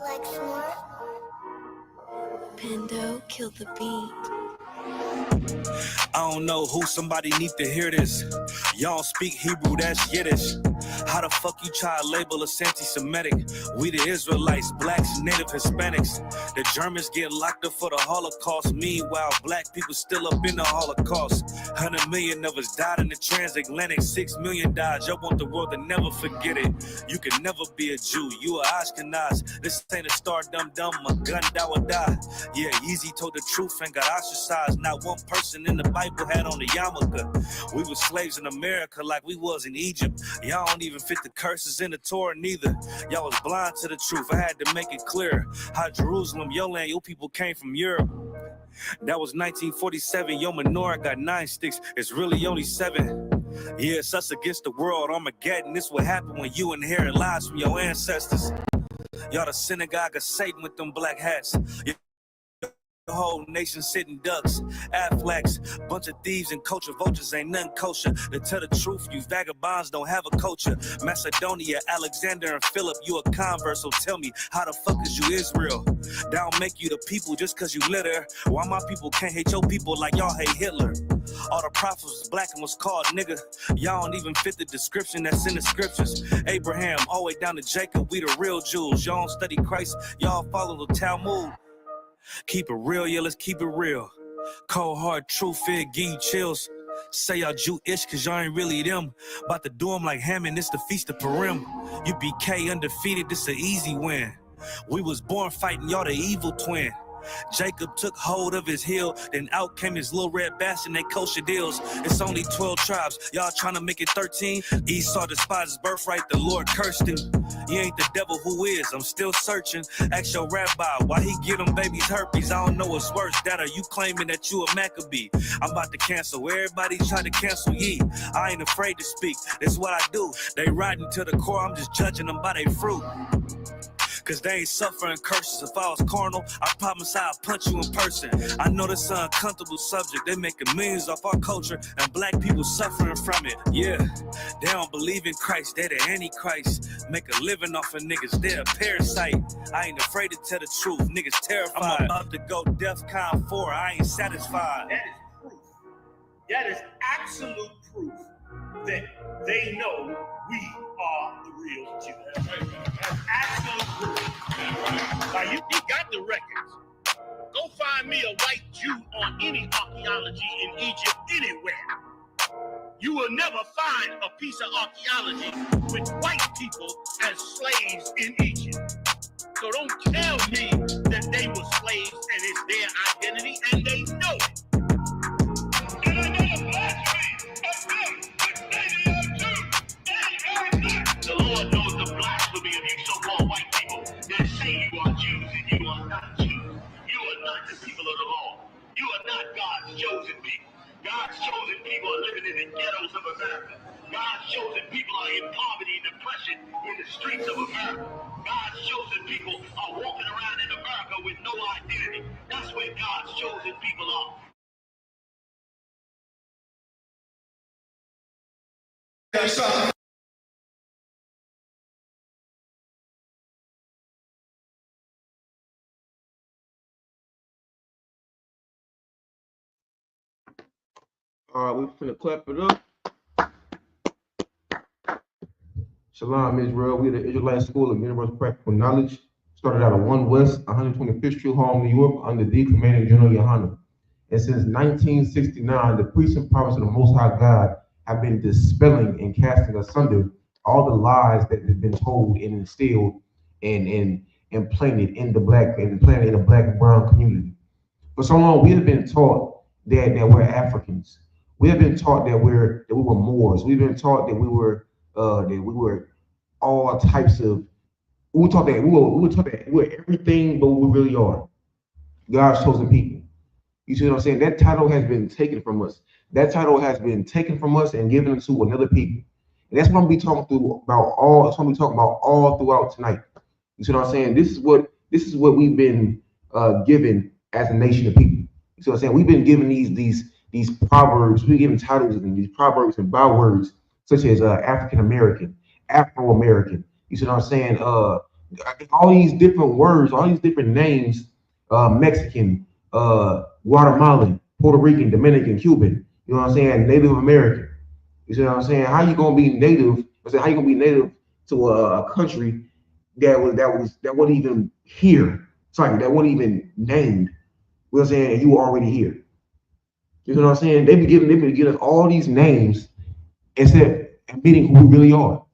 Like Smart. Pendo killed the beat. I don't know who, somebody need to hear this. Y'all speak Hebrew, that's Yiddish. How the fuck you try to label us anti-Semitic? We the Israelites, blacks, native Hispanics. The Germans get locked up for the Holocaust. Meanwhile, black people still up in the Holocaust. 100 million of us died in the transatlantic. 6 million died. Y'all want the world to never forget it. You can never be a Jew. You a Ashkenaz. This ain't a star dumb. A gun that would die. Yeah, Yeezy told the truth and got ostracized. Not one person in the Bible had on a yarmulke. We were slaves in America like we was in Egypt. Y'all don't even fit the curses in the Torah neither. Y'all was blind to the truth. I had to make it clear how Jerusalem, your land, your people came from Europe. That was 1947. Your menorah got 9 sticks. It's really only 7. Yeah, it's us against the world. Armageddon. This what happened when you inherit lies from your ancestors. Y'all the synagogue of Satan with them black hats. The whole nation sitting ducks, Aflacs, bunch of thieves and culture vultures ain't nothing kosher. To tell the truth, you vagabonds don't have a culture. Macedonia, Alexander, and Philip, you a convert, so tell me, how the fuck is you Israel? That don't make you the people just cause you litter. Why my people can't hate your people like y'all hate Hitler? All the prophets was black and was called nigga. Y'all don't even fit the description that's in the scriptures. Abraham, all the way down to Jacob, we the real Jews. Y'all don't study Christ, y'all follow the Talmud. Keep it real, yeah, let's keep it real. Cold hard truth, it give you chills. Say y'all Jewish cause y'all ain't really them. About to do them like Hammond, it's the Feast of Purim. You BK undefeated, this an easy win. We was born fighting, y'all the evil twin. Jacob took hold of his heel, then out came his little red bastard, they kosher deals. It's only 12 tribes, y'all trying to make it 13. Esau despised his birthright, the Lord cursed him. He ain't the devil, who is? I'm still searching. Ask your rabbi, why he give them babies herpes? I don't know what's worse, that or you claiming that you a Maccabee. I'm about to cancel, everybody try to cancel ye. I ain't afraid to speak, that's what I do. They riding to the core, I'm just judging them by their fruit. Cause they ain't suffering curses. If I was carnal, I promise I'll punch you in person. I know this is an uncomfortable subject. They making millions off our culture and black people suffering from it. Yeah, they don't believe in Christ. They the Antichrist. Make a living off of niggas. They're a parasite. I ain't afraid to tell the truth. Niggas terrified. I'm about to go DEFCON 4. I ain't satisfied. That is proof. That is absolute proof that they know we are the real Jews. That's right, man. That's absolute proof. Now you got the records. Go find me a white Jew on any archaeology in Egypt anywhere. You will never find a piece of archaeology with white people as slaves in Egypt. So don't tell me that they were slaves and it's their identity, and they know it. And I know the blasphemy of them, which they are Jews. They are not. The Lord knows the blasphemy of you so-called white people that say you are Jews and you are not Jews. You are not the people of the law. You are not God's chosen people. God's chosen people are living in the ghettos of America. God's chosen people are in poverty and depression in the streets of America. God's chosen people are walking around in America with no identity. That's where God's chosen people are. All right, we're finna clap it up. Shalom, Israel. We're the Israelite School of Universal Practical Knowledge. Started out of 1 West, 125th Street, Harlem, New York, under the Commanding General Yohanan. And since 1969, the priests and prophets of the Most High God have been dispelling and casting asunder all the lies that have been told and instilled and implanted in the black and brown community. For so long, we have been taught that we're Africans. We have been taught that we were Moors. We've been taught that we were all types of. We were taught that we were everything, but we really are God's chosen people. You see what I'm saying? That title has been taken from us. That title has been taken from us and given to another people. And that's what I'm gonna be talking about all throughout tonight. You see what I'm saying? This is what we've been given as a nation of people. You see what I'm saying? We've been given these proverbs. We've been given titles and these proverbs and bywords such as African American, Afro American. You see what I'm saying? All these different words, all these different names, Mexican, Guatemalan, Puerto Rican, Dominican, Cuban, you know what I'm saying, Native American. You see what I'm saying? How you gonna be native? I said, how you gonna be native to a country that wasn't even here? Sorry, that wasn't even named. You know what I'm saying? And you were already here. You know what I'm saying? They be giving us all these names instead of admitting who we really are.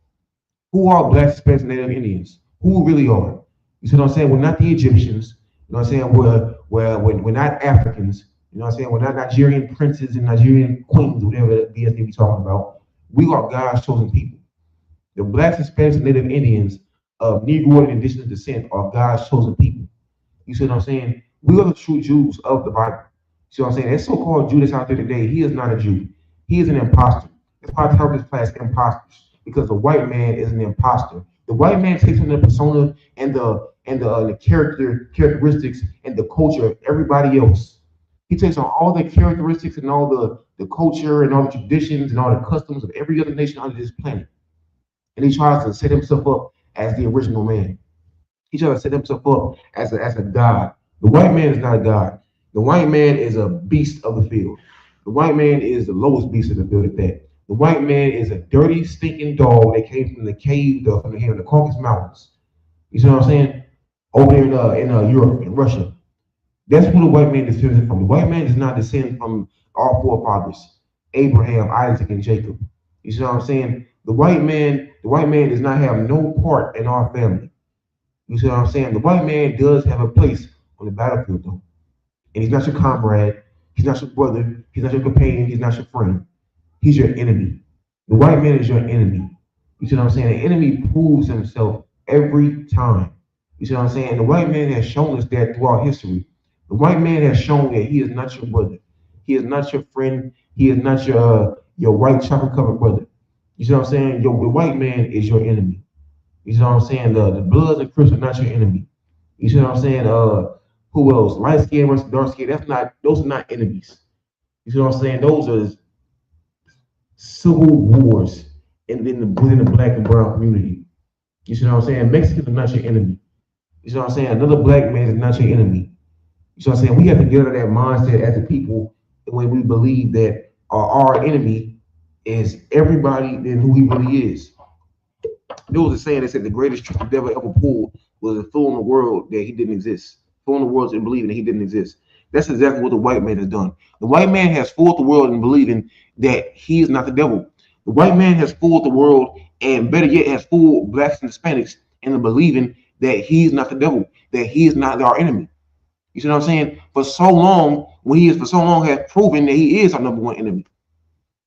Who are Black, Hispanics, Native Indians? Who we really are? You see what I'm saying? We're not the Egyptians. You know what I'm saying? We're not Africans. You know what I'm saying? We're not Nigerian princes and Nigerian queens, whatever the BS they be talking about. We are God's chosen people. The Blacks, Hispanics, and Native Indians of Negro and indigenous descent are God's chosen people. You see what I'm saying? We are the true Jews of the Bible. See what I'm saying? That so-called Jew that's out there today, he is not a Jew. He is an imposter. That's why I title this class imposters, because the white man is an imposter. The white man takes on the persona and the characteristics and the culture of everybody else. He takes on all the characteristics and all the culture and all the traditions and all the customs of every other nation on this planet. And he tries to set himself up as the original man. He tries to set himself up as a god. The white man is not a god. The white man is a beast of the field. The white man is the lowest beast of the field at that. The white man is a dirty, stinking dog that came from the cave, from the Caucasus Mountains. You see what I'm saying? Over there in Europe, in Russia. That's who the white man descends from. The white man does not descend from our forefathers, Abraham, Isaac, and Jacob. You see what I'm saying? The white man does not have no part in our family. You see what I'm saying? The white man does have a place on the battlefield, though. And he's not your comrade. He's not your brother. He's not your companion. He's not your friend. He's your enemy. The white man is your enemy. You see what I'm saying? The enemy proves himself every time. You see what I'm saying? The white man has shown us that throughout history. The white man has shown that he is not your brother. He is not your friend. He is not your white chocolate covered brother. You see what I'm saying? The white man is your enemy. You see what I'm saying? The Bloods and Crips are not your enemy. You see what I'm saying? Who else? Light skin versus dark skin. Those are not enemies. You see what I'm saying? Those are civil wars within the black and brown community. You see what I'm saying? Mexicans are not your enemy. You see what I'm saying? Another black man is not your enemy. You see what I'm saying? We have to get out of that mindset as a people when we believe that our enemy is everybody than who he really is. There was a saying that said the greatest trick the devil ever pulled was to fool in the world that he didn't exist. Fool in the world and believing that he didn't exist. That's exactly what the white man has done. The white man has fooled the world in believing that he is not the devil. The white man has fooled the world, and better yet, has fooled blacks and Hispanics into believing that he's not the devil, that he is not our enemy. You see what I'm saying? For so long, has proven that he is our number one enemy.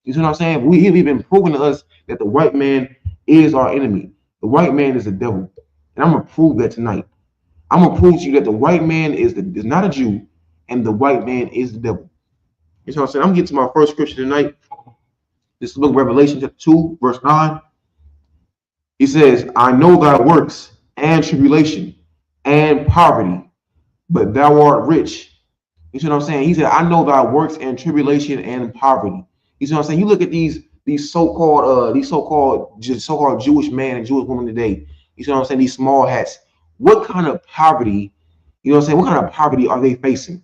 You see what I'm saying? He have been proving to us that the white man is our enemy. The white man is the devil. And I'm gonna prove that tonight. I'm gonna prove to you that the white man is not a Jew, and the white man is the devil. You see what I'm saying? I'm gonna get to my first scripture tonight. This is the book of Revelation, chapter 2, verse 9. He says, I know thy works and tribulation and poverty, but thou art rich. You see what I'm saying? He said, I know thy works and tribulation and poverty. You see what I'm saying? You look at these so-called Jewish man and Jewish woman today. You see what I'm saying? These small hats. What kind of poverty, you know what I'm saying? What kind of poverty are they facing?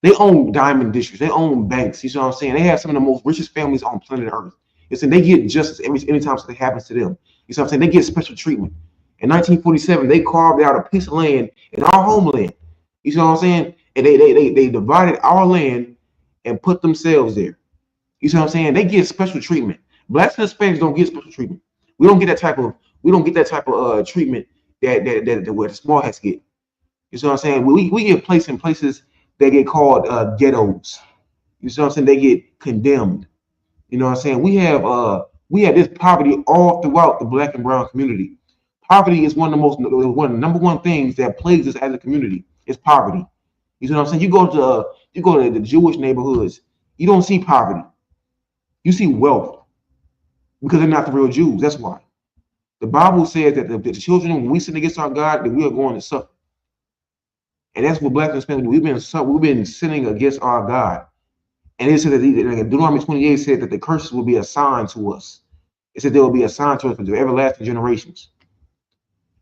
They own diamond districts. They own banks. You see what I'm saying? They have some of the most richest families on planet Earth. You see, they get justice anytime something happens to them. You see what I'm saying? They get special treatment. In 1947, they carved out a piece of land in our homeland. You see what I'm saying? And they divided our land and put themselves there. You see what I'm saying? They get special treatment. Blacks and Hispanics don't get special treatment. We don't get that type of treatment that what the small hats get. You see what I'm saying? We get placed in places that get called ghettos. You see what I'm saying? They get condemned. You know what I'm saying? We have this poverty all throughout the black and brown community. Poverty is one of the number one things that plagues us as a community. Is poverty. You see what I'm saying? You go to the Jewish neighborhoods, you don't see poverty. You see wealth because they're not the real Jews. That's why. The Bible says that the children, when we sin against our God, that we are going to suffer. And that's what Black and Hispanic do. We've been sinning against our God. And it said that Deuteronomy 28 said that the curses will be assigned to us. It said there will be assigned to us for the everlasting generations.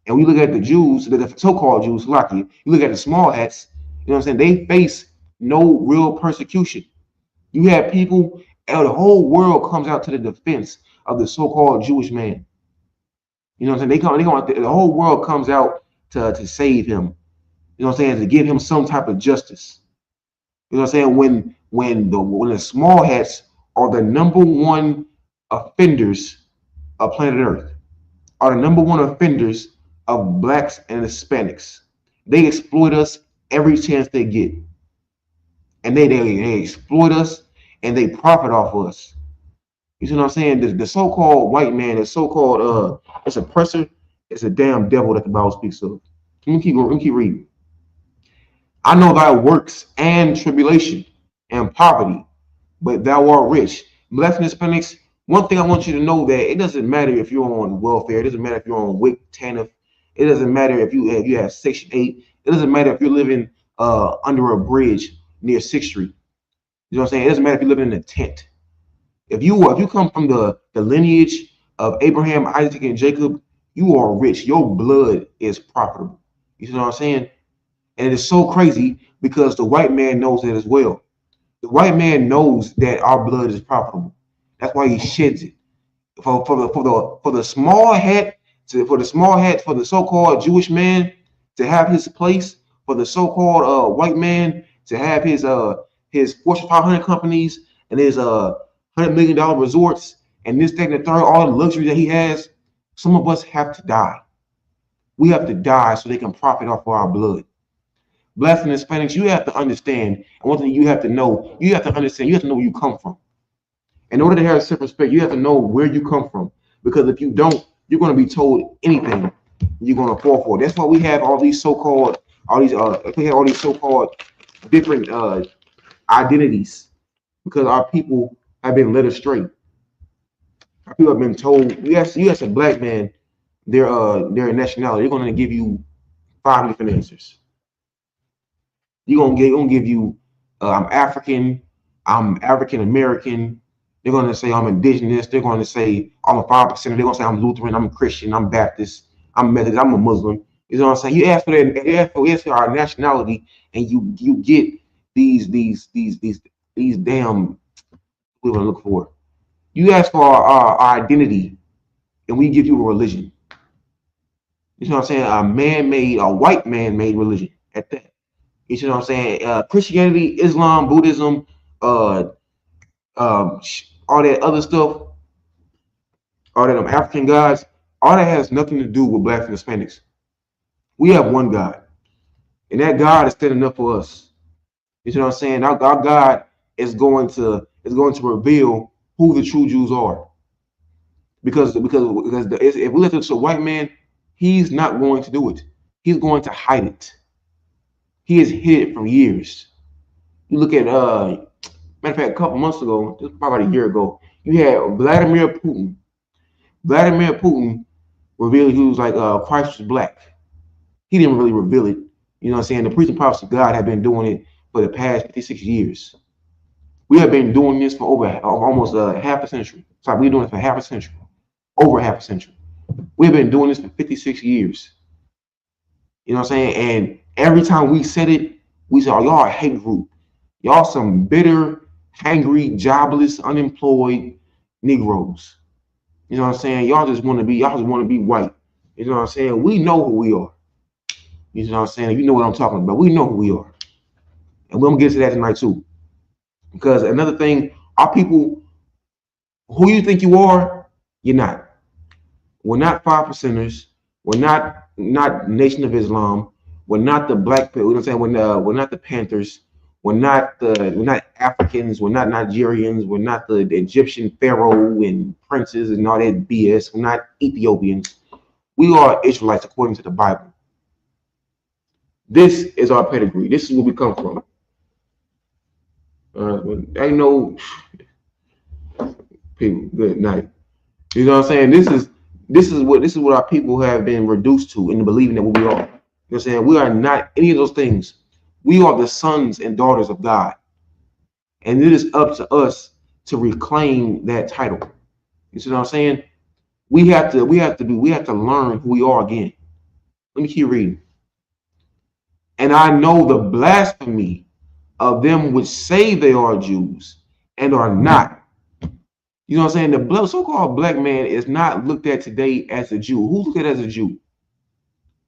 And we look at the Jews, the so-called Jews, lucky. You look at the small hats, you know what I'm saying? They face no real persecution. You have people, and the whole world comes out to the defense of the so-called Jewish man. You know what I'm saying? The whole world comes out to save him. You know what I'm saying? To give him some type of justice. You know what I'm saying? When the small hats are the number one offenders of planet Earth, are the number one offenders of blacks and Hispanics. They exploit us every chance they get. And they exploit us and they profit off of us. You see what I'm saying? The so-called white man, the so-called it's oppressor, it's a damn devil that the Bible speaks of. Let me keep reading. I know thy works and tribulation and poverty, but thou art rich. Blessed Hispanics, one thing I want you to know that it doesn't matter if you're on welfare, it doesn't matter if you're on WIC, TANF, it doesn't matter if you have Section 8, it doesn't matter if you're living under a bridge near 6th Street. You know what I'm saying? It doesn't matter if you're living in a tent. If you come from the lineage of Abraham, Isaac, and Jacob, you are rich. Your blood is profitable. You see what I'm saying? And it is so crazy because the white man knows it as well. The white man knows that our blood is profitable. That's why he sheds it. For the small hat, for the so-called Jewish man to have his place, for the so-called white man to have his Fortune 500 companies and his $100 million resorts and this, that, and the third, all the luxury that he has, some of us have to die. We have to die so they can profit off of our blood. Blacks and Hispanics, you have to understand, and one thing you have to know, you have to understand, you have to know where you come from. In order to have self-respect, you have to know where you come from. Because if you don't, you're going to be told anything you're going to fall for. That's why we have all these so-called, different identities. Because our people have been led astray. Our people have been told, you ask a black man their nationality, they're going to give you 5 different answers. You're gonna give you I'm African, I'm African American. They're gonna say I'm indigenous. They're gonna say I'm a 5%. They're gonna say I'm Lutheran, I'm Christian, I'm Baptist, I'm Methodist, I'm a Muslim. You know what I'm saying? You ask for that, you ask for our nationality, and you get these damn we want to look for. You ask for our identity, and we give you a religion. You know what I'm saying? A white man-made religion at that. You see what I'm saying? Christianity, Islam, Buddhism, all that other stuff, all that African gods, all that has nothing to do with blacks and Hispanics. We have one God, and that God is standing up for us. You see what I'm saying? Our God is going to reveal who the true Jews are. Because if we listen to a white man, he's not going to do it. He's going to hide it. He has hid it for years. You look at matter of fact, a couple months ago, just probably a year ago, you had Vladimir Putin. Vladimir Putin revealed he was like Christ was black. He didn't really reveal it. You know what I'm saying? The priests and prophets of God have been doing it for the past 56 years. We have been doing this for over almost half a century. Sorry, we've been doing it for half a century. Over half a century. We've been doing this for 56 years. You know what I'm saying? And every time we said it, we said, oh, y'all a hate group. Y'all some bitter, hangry, jobless, unemployed Negroes. You know what I'm saying? Y'all just want to be white. You know what I'm saying? We know who we are. You know what I'm saying? You know what I'm talking about. We know who we are. And we're going to get to that tonight too. Because another thing, our people, who you think you are, you're not. We're not 5%ers. We're not Nation of Islam. We're not the black people. You know what I'm saying? We're not the Panthers. We're not Africans. We're not Nigerians. We're not the Egyptian pharaoh and princes and all that BS. We're not Ethiopians. We are Israelites according to the Bible. This is our pedigree. This is where we come from. I know people. Good night. You know what I'm saying? This is what our people have been reduced to in believing that we are. You know what I'm saying? We are not any of those things. We are the sons and daughters of God. And it is up to us to reclaim that title. You see what I'm saying? We have to learn who we are again. Let me keep reading. And I know the blasphemy of them which say they are Jews and are not. You know what I'm saying? The so-called black man is not looked at today as a Jew. Who look at as a Jew?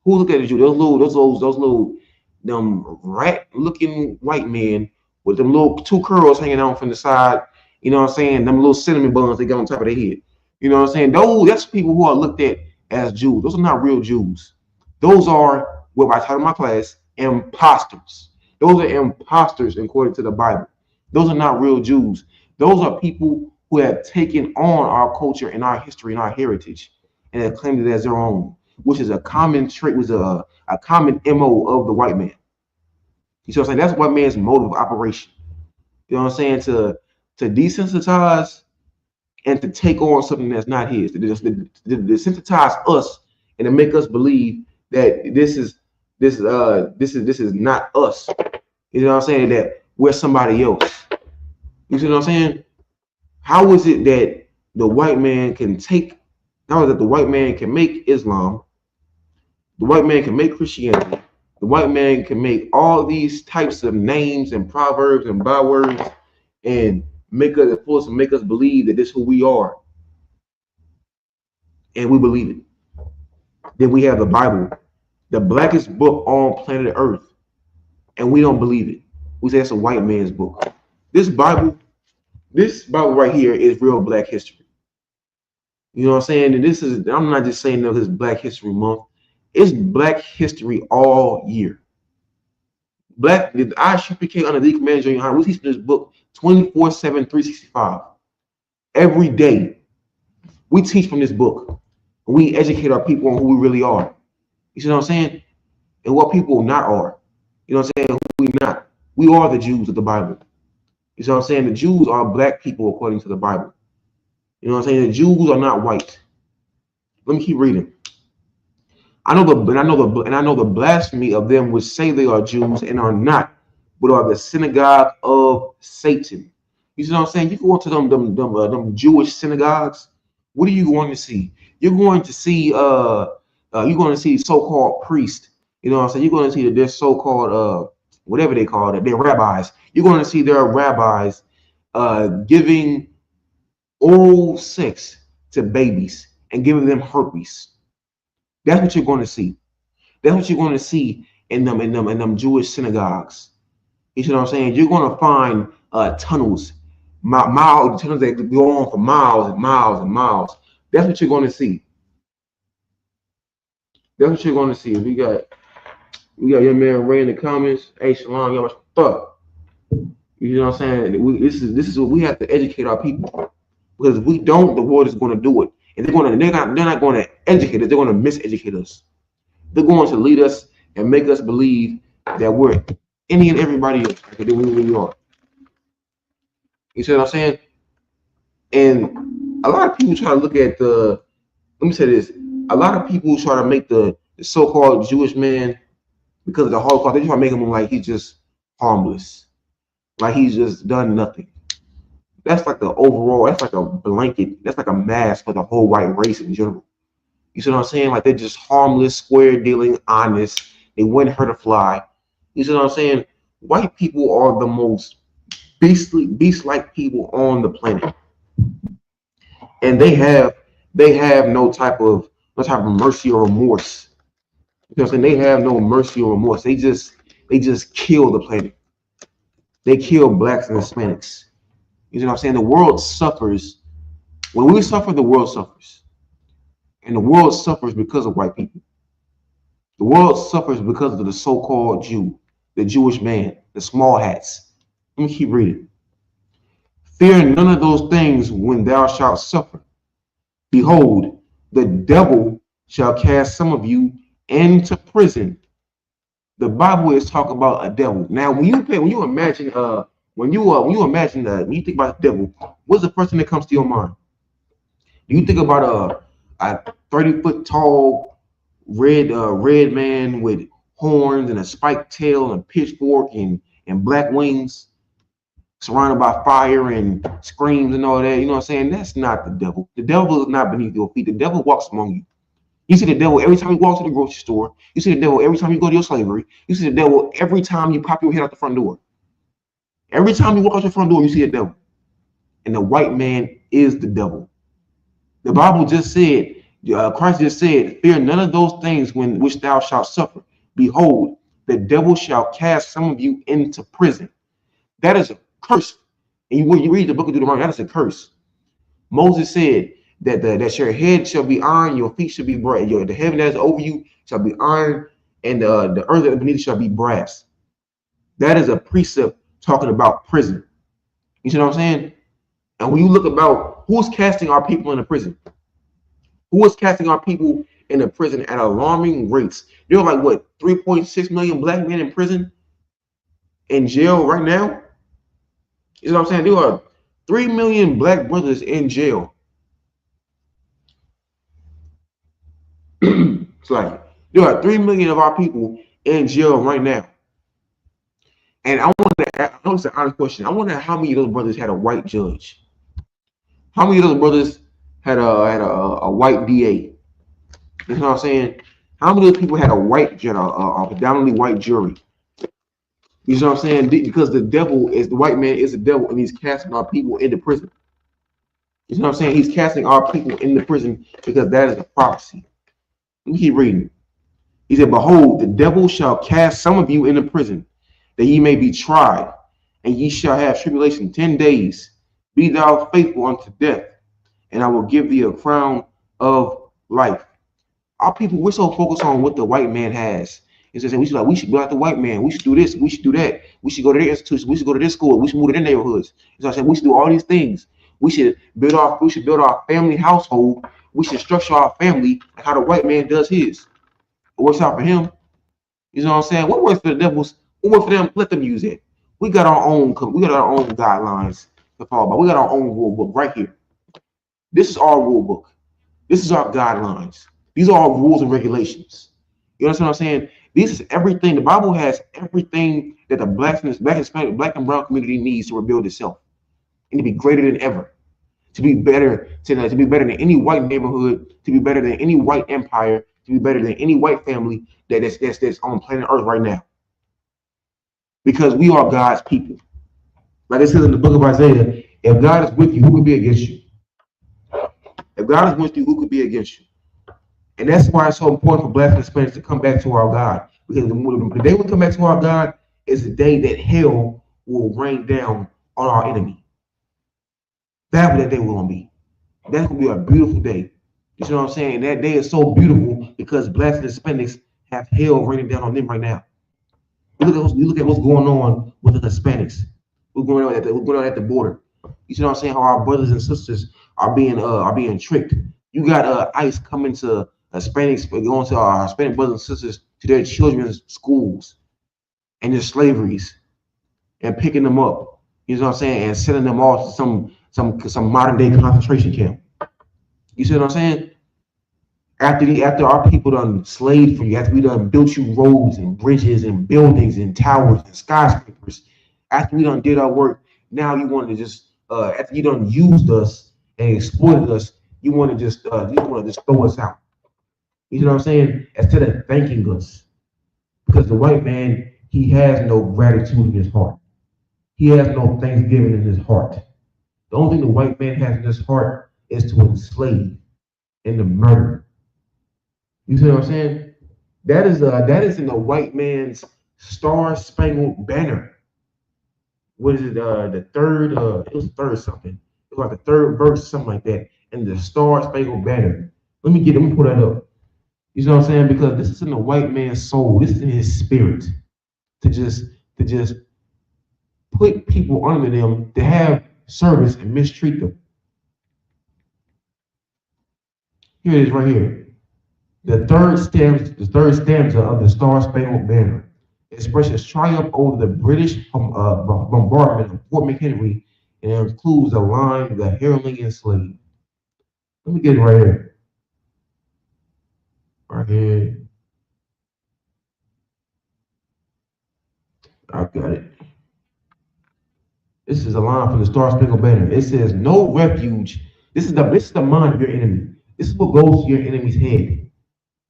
Who look at a Jew? Those little them rat-looking white men with them little two curls hanging out from the side. You know what I'm saying? Them little cinnamon buns they got on top of their head. You know what I'm saying? That's people who are looked at as Jews. Those are not real Jews. Those are what I taught in my class, imposters. Those are imposters according to the Bible. Those are not real Jews. Those are people who have taken on our culture and our history and our heritage and have claimed it as their own, which is a common trait, was a common MO of the white man. You see what I'm saying? That's white man's mode of operation. You know what I'm saying? To desensitize and to take on something that's not his, to desensitize us and to make us believe that this is not us. You know what I'm saying? That we're somebody else. You see what I'm saying? How is it that the white man can take? How is it that the white man can make Islam? The white man can make Christianity. The white man can make all these types of names and proverbs and bywords and make us believe that this is who we are, and we believe it. Then we have the Bible, the blackest book on planet Earth, and we don't believe it. We say it's a white man's book. This Bible right here is real black history. You know what I'm saying? And I'm not just saying that this is Black History Month. It's Black history all year. The ISUPK under the command of Junior High, we teach this book 24/7, 365. Every day, we teach from this book. We educate our people on who we really are. You see what I'm saying? And what people not are. You know what I'm saying? Who we not. We are the Jews of the Bible. You see what I'm saying? The Jews are black people according to the Bible. You know what I'm saying? The Jews are not white. Let me keep reading. I know the blasphemy of them which say they are Jews and are not, but are the synagogue of Satan. You see what I'm saying? You go into them Jewish synagogues. What are you going to see? You're going to see so-called priests. You know what I'm saying? You're going to see their so-called whatever they call it, their rabbis. You're going to see their rabbis giving oral sex to babies and giving them herpes. That's what you're going to see. That's what you're going to see in them Jewish synagogues. You see what I'm saying? You're going to find tunnels, tunnels that go on for miles and miles and miles. That's what you're going to see. That's what you're going to see. We got your man Ray in the comments. Hey, Shalom, y'all fuck. You know what I'm saying? This is what we have to educate our people. Because if we don't, the world is going to do it. And they're not going to educate us. They're going to miseducate us. They're going to lead us and make us believe that we're any and everybody else like we really are. You see what I'm saying? And a lot of people try to look at let me say this. A lot of people try to make the so-called Jewish man, because of the Holocaust, they try to make him look like he's just harmless. Like he's just done nothing. That's like that's like a blanket, that's like a mask for the whole white race in general. You see what I'm saying? Like they're just harmless, square dealing, honest. They wouldn't hurt a fly. You see what I'm saying? White people are the most beast-like people on the planet. And they have no type of mercy or remorse. You know what I'm saying? They have no mercy or remorse. They just kill the planet. They kill blacks and Hispanics. You know what I'm saying? The world suffers. When we suffer, the world suffers. And the world suffers because of white people. The world suffers because of the so-called Jew, the Jewish man, the small hats. Let me keep reading. Fear none of those things when thou shalt suffer. Behold, the devil shall cast some of you into prison. The Bible is talking about a devil. Now, when you imagine when you think about the devil, what's the first thing that comes to your mind? Do you think about a 30-foot tall red man with horns and a spiked tail and a pitchfork and black wings, surrounded by fire and screams and all that? You know what I'm saying? That's not the devil. The devil is not beneath your feet. The devil walks among you. You see the devil every time you walk to the grocery store. You see the devil every time you go to your slavery. You see the devil every time you pop your head out the front door. Every time you walk out your front door, you see a devil. And the white man is the devil. The Bible just said, Christ just said, fear none of those things when which thou shalt suffer. Behold, the devil shall cast some of you into prison. That is a curse. And when you read the book of Deuteronomy, that is a curse. Moses said that your head shall be iron, your feet shall be brass. The heaven that is over you shall be iron, and the earth that is beneath shall be brass. That is a precept talking about prison. You see what I'm saying? And when you look about who's casting our people into prison, who is casting our people into prison at alarming rates? There are like what 3.6 million black men in prison, in jail right now. You know what I'm saying? There are 3 million black brothers in jail. It's like there are 3 million of our people in jail right now. And I want to ask an honest question. I wonder how many of those brothers had a white judge. How many of those brothers had a white DA? You know what I'm saying? How many of those people had a white jury, a predominantly white jury? You know what I'm saying? Because the white man is the devil, and he's casting our people into prison. You know what I'm saying? He's casting our people into prison because that is a prophecy. Let me keep reading. He said, behold, the devil shall cast some of you into prison, that ye may be tried, and ye shall have tribulation 10 days. Be thou faithful unto death, and I will give thee a crown of life. Our people, we're so focused on what the white man has. It's just saying we should be like the white man. We should do this. We should do that. We should go to their institutions. We should go to this school. We should move to their neighborhoods. So I said we should do all these things. We should build our family household. We should structure our family like how the white man does his. It works out for him. You know what I'm saying? What works for the devils? What works for them? Let them use it. We got our own guidelines to follow by. We got our own rule book right here. This is our rule book. This is our guidelines. These are our rules and regulations. You understand what I'm saying? This is everything. The Bible has everything that the black, Hispanic, black and brown community needs to rebuild itself and to be greater than ever, to be better, to be better than any white neighborhood, to be better than any white empire, to be better than any white family that's on planet Earth right now. Because we are God's people. Like it says in the book of Isaiah, if God is with you, who could be against you? If God is with you, who could be against you? And that's why it's so important for Black and Hispanics to come back to our God. Because the day we come back to our God is the day that hell will rain down on our enemy. That's what that day will be. That's going to be a beautiful day. You know what I'm saying? That day is so beautiful because Blacks and Hispanics have hell raining down on them right now. You look at what's going on with the Hispanics. We're going on at the border. You know what I'm saying? How our brothers and sisters are being tricked. You got ICE coming to Hispanics, going to our Hispanic brothers and sisters to their children's schools and their slaveries and picking them up. You know what I'm saying? And sending them off to some modern day concentration camp. You see what I'm saying? After our people done slaved for you, after we done built you roads and bridges and buildings and towers and skyscrapers, after we done did our work, now you want to just after you done used us and exploited us, you want to just throw us out. You know what I'm saying? Instead of thanking us, because the white man, he has no gratitude in his heart. He has no thanksgiving in his heart. The only thing the white man has in his heart is to enslave and to murder. You see what I'm saying? That is in the white man's star-spangled banner. What is it? The third, it was third something. It was like the third verse, something like that, in the star-spangled banner. Let me pull that up. You know what I'm saying? Because this is in the white man's soul. This is in his spirit to just put people under them, to have service and mistreat them. Here it is right here. The third stanza of the Star-Spangled Banner expresses triumph over the British bombardment of Fort McHenry and includes the line, "The hireling enslaved." Let me get it right here. Right here. I got it. This is a line from the Star-Spangled Banner. It says, "No refuge." This is the mind of your enemy. This is what goes to your enemy's head.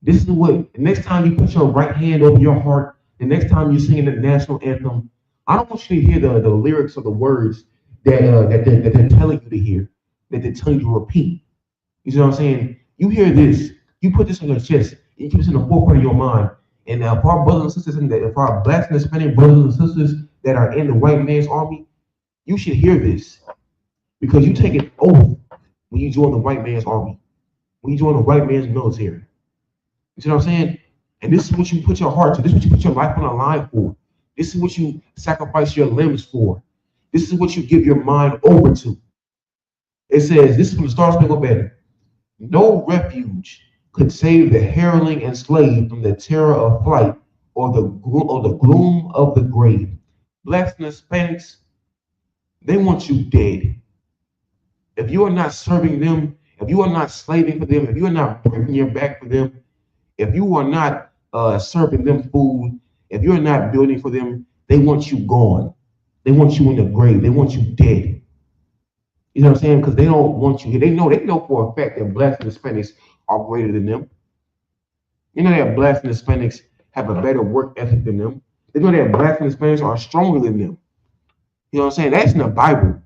This is what, the next time you put your right hand over your heart, the next time you're singing the national anthem, I don't want you to hear the lyrics or the words that they're telling you to hear, that they're telling you to repeat. You see what I'm saying? You hear this, you put this on your chest, you keep this in the forefront of your mind. And for our brothers and sisters, for our blacks and Hispanic brothers and sisters that are in the white man's army, you should hear this because you take an oath when you join the white man's army, when you join the white man's military. You see what I'm saying? And this is what you put your heart to. This is what you put your life on the line for. This is what you sacrifice your limbs for. This is what you give your mind over to. It says, this is from the Star Spangled Banner. No refuge could save the hireling and slave from the terror of flight or the gloom of the grave. Blacks and Hispanics, they want you dead. If you are not serving them, if you are not slaving for them, if you are not breaking your back for them, if you are not serving them food, if you're not building for them, they want you gone. They want you in the grave. They want you dead. You know what I'm saying? Because they don't want you here. They know for a fact that blacks and Hispanics are greater than them. You know that blacks and Hispanics have a better work ethic than them. They know that blacks and Hispanics are stronger than them. You know what I'm saying? That's in the Bible.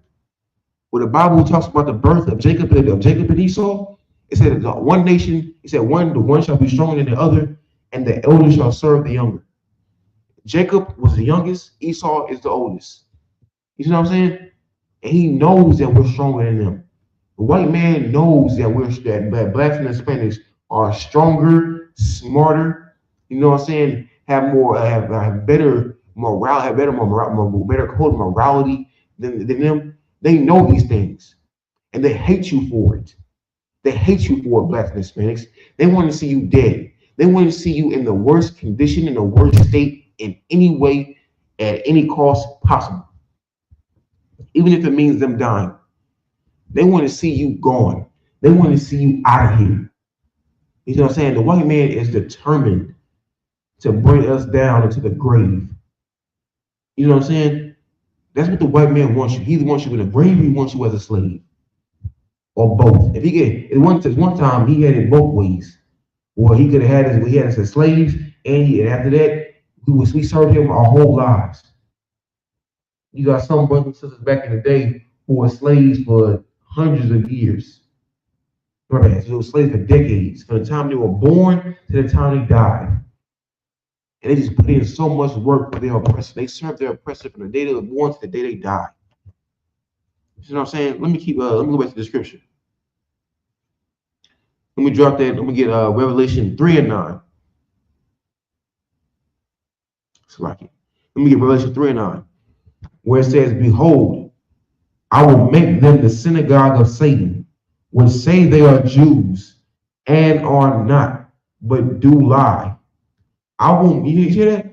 Where the Bible talks about the birth of Jacob and Esau, it said one nation, it said the one shall be stronger than the other, and the elder shall serve the younger. Jacob was the youngest, Esau is the oldest. You see what I'm saying? And he knows that we're stronger than them. The white man knows that blacks and Hispanics are stronger, smarter, you know what I'm saying, have better morale, better code of morality than them. They know these things. And they hate you for it. They hate you for it, blacks and Hispanics. They want to see you dead. They want to see you in the worst condition, in the worst state, in any way, at any cost possible. Even if it means them dying. They want to see you gone. They want to see you out of here. You know what I'm saying? The white man is determined to bring us down into the grave. You know what I'm saying? That's what the white man wants you. He either wants you in the grave or he wants you as a slave. Or both. If he get it one time he had it both ways. Or he could have had us as slaves, and after that, we served him our whole lives. You got some brothers and sisters back in the day who were slaves for hundreds of years. So they were slaves for decades, from the time they were born to the time they died. And they just put in so much work for their oppressor. They served their oppressor from the day they were born to the day they died. You know what I'm saying? Let me go back to the scripture. Let me drop that. Let me get Revelation 3 and 9. It's like it. Let me get Revelation 3 and 9, where it says, "Behold, I will make them the synagogue of Satan, which say they are Jews and are not, but do lie." You hear that?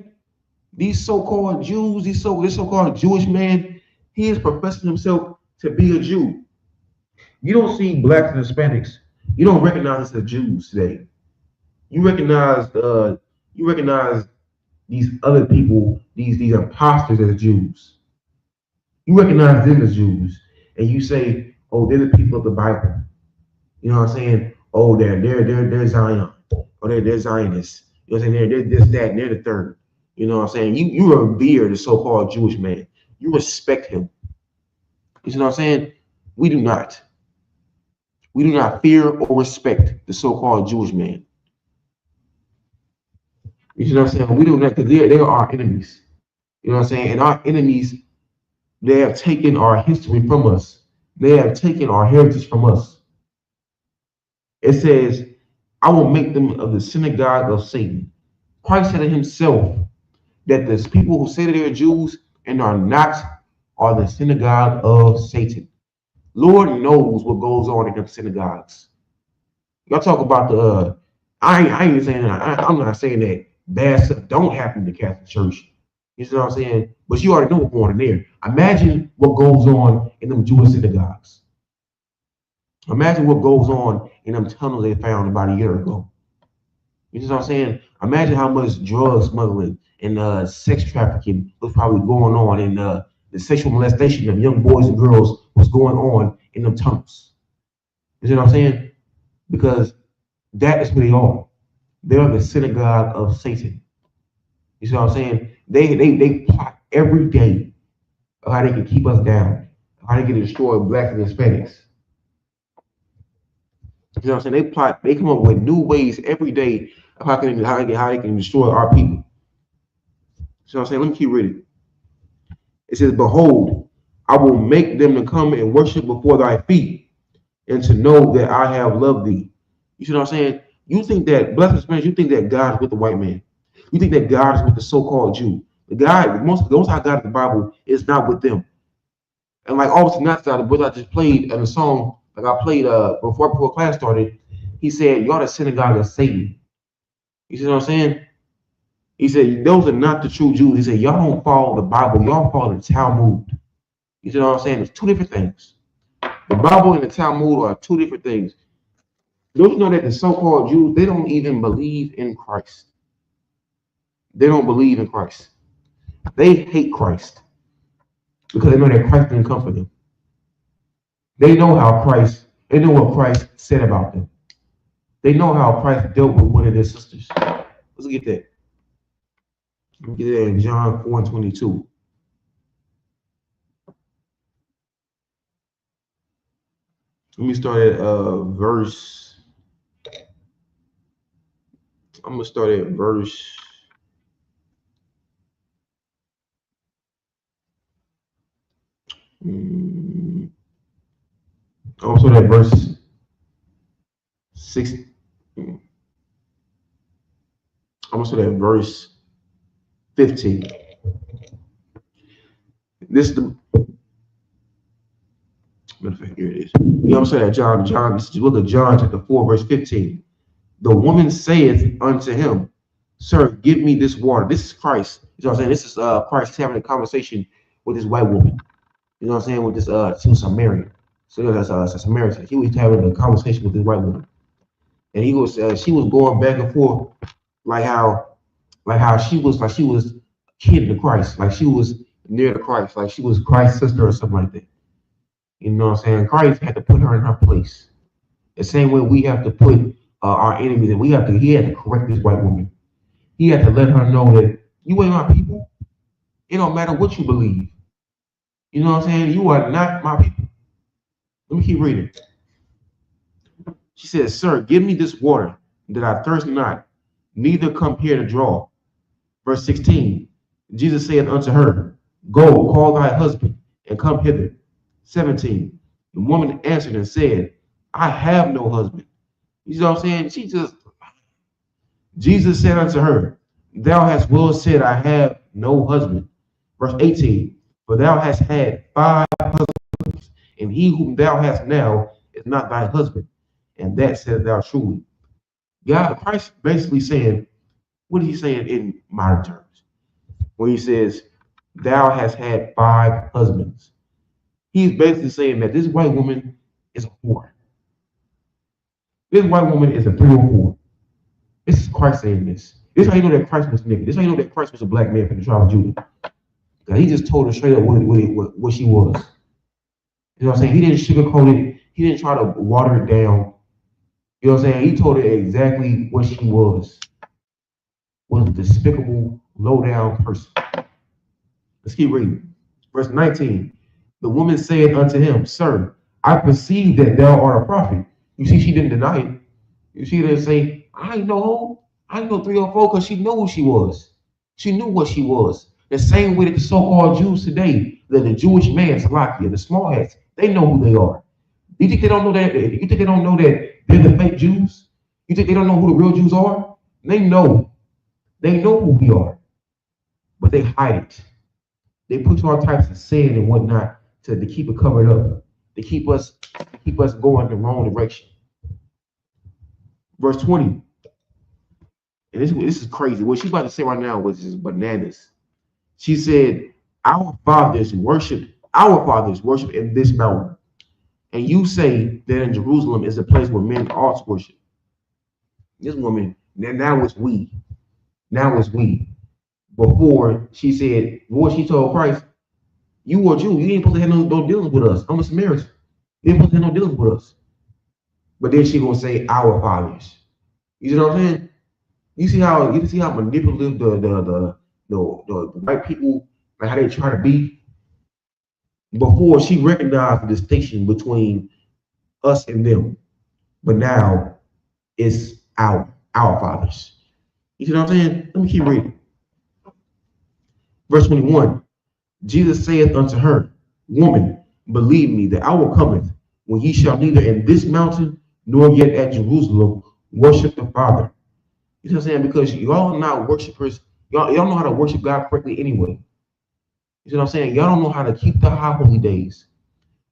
These so-called Jews, this so-called Jewish man, he is professing himself to be a Jew. You don't see blacks and Hispanics. You don't recognize us as Jews today. You recognize these other people, these imposters as Jews. You recognize them as Jews, and you say, "Oh, they're the people of the Bible." You know what I'm saying? "Oh, they're Zion, or they're Zionists." You know what I'm saying? They're this, that, and they're the third. You know what I'm saying? You revere the so-called Jewish man. You respect him. You know what I'm saying? We do not. We do not fear or respect the so-called Jewish man. You know what I'm saying? We do not, because they are our enemies. You know what I'm saying? And our enemies, they have taken our history from us. They have taken our heritage from us. It says, "I will make them of the synagogue of Satan." Christ said it himself that the people who say that they're Jews and are not are the synagogue of Satan. Lord knows what goes on in them synagogues. Y'all talk about the I ain't saying that. I'm not saying that bad stuff don't happen in the Catholic Church. You know what I'm saying? But you already know what's going on there. Imagine what goes on in them Jewish synagogues. Imagine what goes on in them tunnels they found about a year ago. You know what I'm saying? Imagine how much drug smuggling and sex trafficking was probably going on, and the sexual molestation of young boys and girls was going on in them tunnels. You know what I'm saying? Because that is who they are. They are the synagogue of Satan. You see what I'm saying? They plot every day of how they can keep us down, how they can destroy blacks and Hispanics. You know what I'm saying? They come up with new ways every day of how they can destroy our people. So I'm saying, let me keep reading. It says, "Behold, I will make them to come and worship before thy feet, and to know that I have loved thee." You see what I'm saying? You think that, blessed Spanish, you think that God is with the white man. You think that God is with the so-called Jew. The most high God of the Bible is not with them. And like obviously not that, what I just played in the song, like I played before class started, he said, "Y'all the synagogue of Satan." You see what I'm saying? He said, "Those are not the true Jews." He said, "Y'all don't follow the Bible, y'all follow the Talmud." You see what I'm saying? It's two different things. The Bible and the Talmud are two different things. Don't you know that the so-called Jews, they don't even believe in Christ? They don't believe in Christ. They hate Christ because they know that Christ didn't come for them. They know they know what Christ said about them. They know how Christ dealt with one of their sisters. Let's get that. Let me get that in John 4:22. Let me start at verse. I'm gonna start at verse. I'm gonna start at verse 6. I'm gonna start at verse 15. This is the matter of fact, here it is. Yeah, I'm saying that John, this is look at John chapter 4, verse 15. The woman saith unto him, "Sir, give me this water." This is Christ. You know what I'm saying? This is Christ having a conversation with this white woman. You know what I'm saying? With this she was Samaritan. So that's a Samaritan. He was having a conversation with this white woman. And she was going back and forth like how she was kin to Christ, like she was near to Christ, like she was Christ's sister or something like that. You know what I'm saying? Christ had to put her in her place. The same way we have to put our enemies, and he had to correct this white woman. He had to let her know that you ain't my people. It don't matter what you believe. You know what I'm saying? You are not my people. Let me keep reading. She says, "Sir, give me this water that I thirst not, neither come here to draw." Verse 16, Jesus saith unto her, "Go, call thy husband, and come hither." 17, the woman answered and said, "I have no husband." You know what I'm saying? Jesus said unto her, "Thou hast well said, I have no husband." Verse 18, "For thou hast had 5 husbands, and he whom thou hast now is not thy husband. And that said thou truly." God, Christ basically saying, what is he saying in modern terms? When he says, "Thou hast had 5 husbands." He's basically saying that this white woman is a whore. This white woman is a 304. This is Christ saying this. This is how you know that Christ was nigga. This is how you know that Christ was a black man from the tribe of Judah. Because he just told her straight up what she was. You know what I'm saying? He didn't sugarcoat it. He didn't try to water it down. You know what I'm saying? He told her exactly what she was. Was a despicable, low-down person. Let's keep reading. Verse 19. The woman said unto him, "Sir, I perceive that thou art a prophet." You see, she didn't deny it. You see, they say, I know 304 because she knew who she was. She knew what she was. The same way that the so-called Jews today, the Jewish man, Salakia, the small hats, they know who they are. You think they don't know that? You think they don't know that they're the fake Jews? You think they don't know who the real Jews are? They know. They know who we are. But they hide it. They put all types of sin and whatnot to keep it covered up, to keep us going the wrong direction. Verse 20. And this is crazy. What she's about to say right now was just bananas. She said, our fathers worship in this mountain. And you say that in Jerusalem is a place where men ought to worship. This woman, now it's we. Now it's we. Before she said, what she told Christ, you are Jew. You ain't supposed to have no dealings with us. I'm a Samaritan. You ain't supposed to have no dealings with us. But then she gonna say our fathers. You see what I'm saying? You see how manipulative the white people, like how they try to be. Before she recognized the distinction between us and them, but now it's our fathers. You see what I'm saying? Let me keep reading. Verse 21. Jesus saith unto her, Woman, believe me, the hour cometh when ye shall neither in this mountain nor yet at Jerusalem worship the Father. You see what I'm saying? Because y'all are not worshipers. Y'all know how to worship God correctly anyway. You see what I'm saying? Y'all don't know how to keep the high holy days.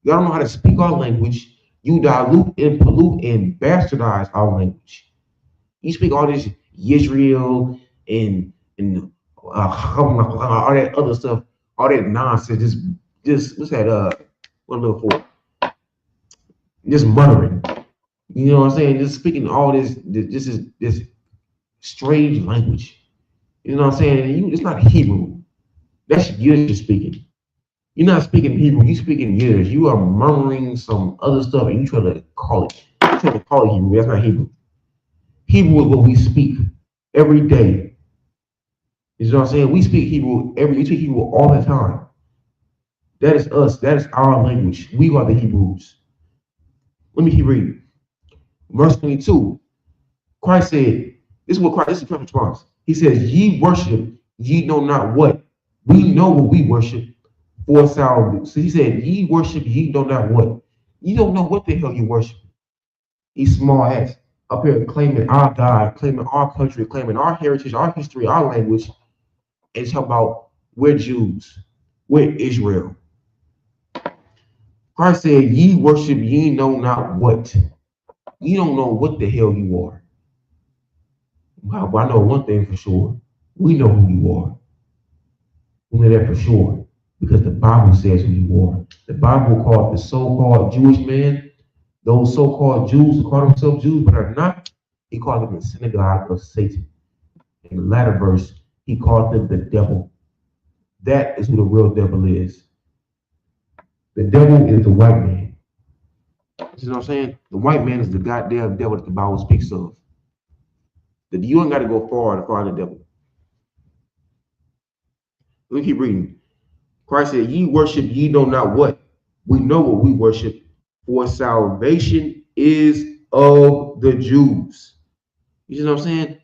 Y'all don't know how to speak our language. You dilute and pollute and bastardize our language. You speak all this Israel and all that other stuff, all that nonsense. Just what's that? What I'm looking for? Just muttering. You know what I'm saying? Just speaking all this strange language. You know what I'm saying? And it's not Hebrew. That's Yiddish you're speaking. You're not speaking Hebrew. You speaking Yiddish. You are murmuring some other stuff, and you try to call it. You try to call it Hebrew. That's not Hebrew. Hebrew is what we speak every day. You know what I'm saying? We speak Hebrew all the time. That is us. That is our language. We are the Hebrews. Let me keep reading. Verse 22. Christ said, this is Christ's response. He says, Ye worship, ye know not what. We know what we worship for salvation. So he said, Ye worship, ye know not what. You don't know what the hell you worship. These small hats up here claiming our God, claiming our country, claiming our heritage, our history, our language, and talk about we're Jews, we're Israel. Christ said, Ye worship, ye know not what. You don't know what the hell you are. But I know one thing for sure. We know who you are. We know that for sure. Because the Bible says who you are. The Bible called the so-called Jewish man, those so-called Jews who call themselves Jews but are not, he called them the synagogue of Satan. In the latter verse, he called them the devil. That is who the real devil is. The devil is the white man. You know what I'm saying? The white man is the goddamn devil that the Bible speaks of. You ain't got to go far to find the devil. Let me keep reading. Christ said, Ye worship, ye know not what. We know what we worship, for salvation is of the Jews. You see what I'm saying?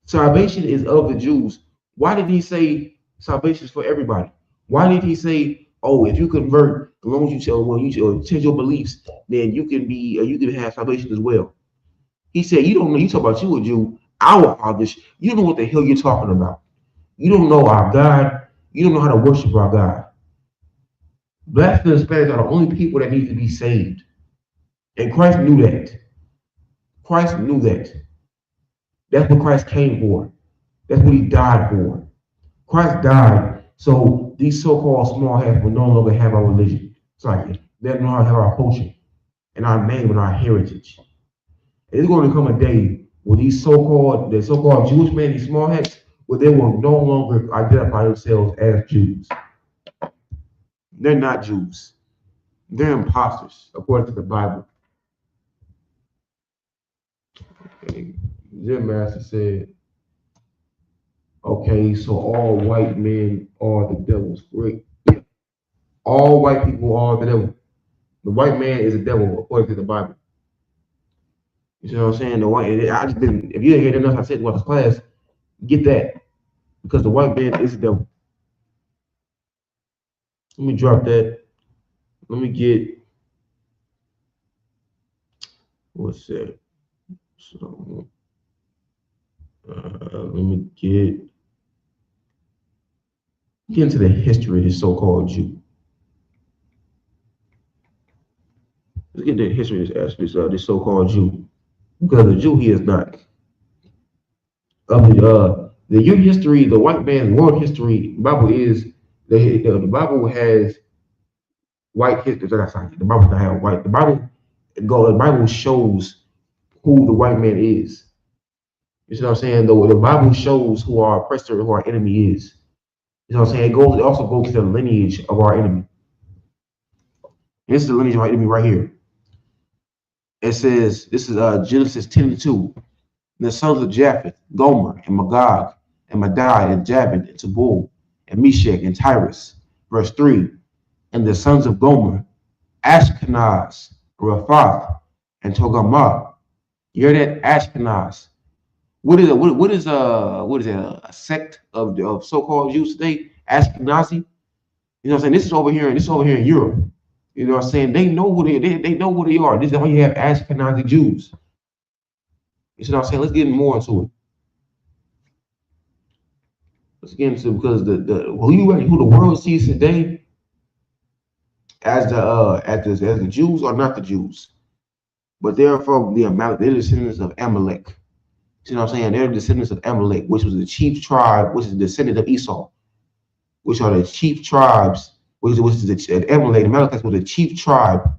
Salvation is of the Jews. Why did he say salvation is for everybody? Why did he say, oh, if you convert, as long as you change your beliefs, then you can have salvation as well? He said, you don't know, you talk about you a Jew, our fathers, you don't know what the hell you're talking about. You don't know our God. You don't know how to worship our God. Blacks and Hispanics are the only people that need to be saved. And Christ knew that. Christ knew that. That's what Christ came for. That's what he died for. Christ died so these so-called small hats will no longer have our religion. It's like they no longer have our culture and our name and our heritage. And it's going to come a day where the so-called Jewish men, these small hats, where they will no longer identify themselves as Jews. They're not Jews. They're imposters, according to the Bible. Jim Master said, okay, so all white men are the devils. Great. Yeah. All white people are the devil. The white man is a devil, according to the Bible. You see what I'm saying? If you didn't hear enough, I said throughout this class, get that. Because the white man is the devil. Let me drop that. Let me get, what's that? So, let me get into the history of this so-called Jew. Let's get into the history of this so-called Jew. Because the Jew he is not. The your history, the white man's world history, the Bible has white history. The Bible doesn't have white. The Bible shows who the white man is. You see what I'm saying? The Bible shows who our oppressor, who our enemy is. You know what I'm saying? It also goes to the lineage of our enemy. And this is the lineage of our enemy right here. It says, this is Genesis 10:2. And the sons of Japheth, Gomer, and Magog, and Madai, and Javan, and Tabul, and Meshach, and Tyrus. Verse 3. And the sons of Gomer, Ashkenaz, Raphath, and Togarmah. You hear that? Ashkenaz. What is a sect of so-called Jews today? Ashkenazi. You know what I'm saying? This is over here in Europe. You know what I'm saying? They know they know who they are. This is why you have Ashkenazi Jews. You see what I'm saying? Let's get more into it. Let's get into it because who the world sees today as the Jews are not the Jews, but they're from the Amalek. They're descendants of Amalek. See what I'm saying? They're descendants of Amalek, which was the chief tribe, which is the descendant of Esau, which are the chief tribes, which is the Amalek. Amalekites were the chief tribe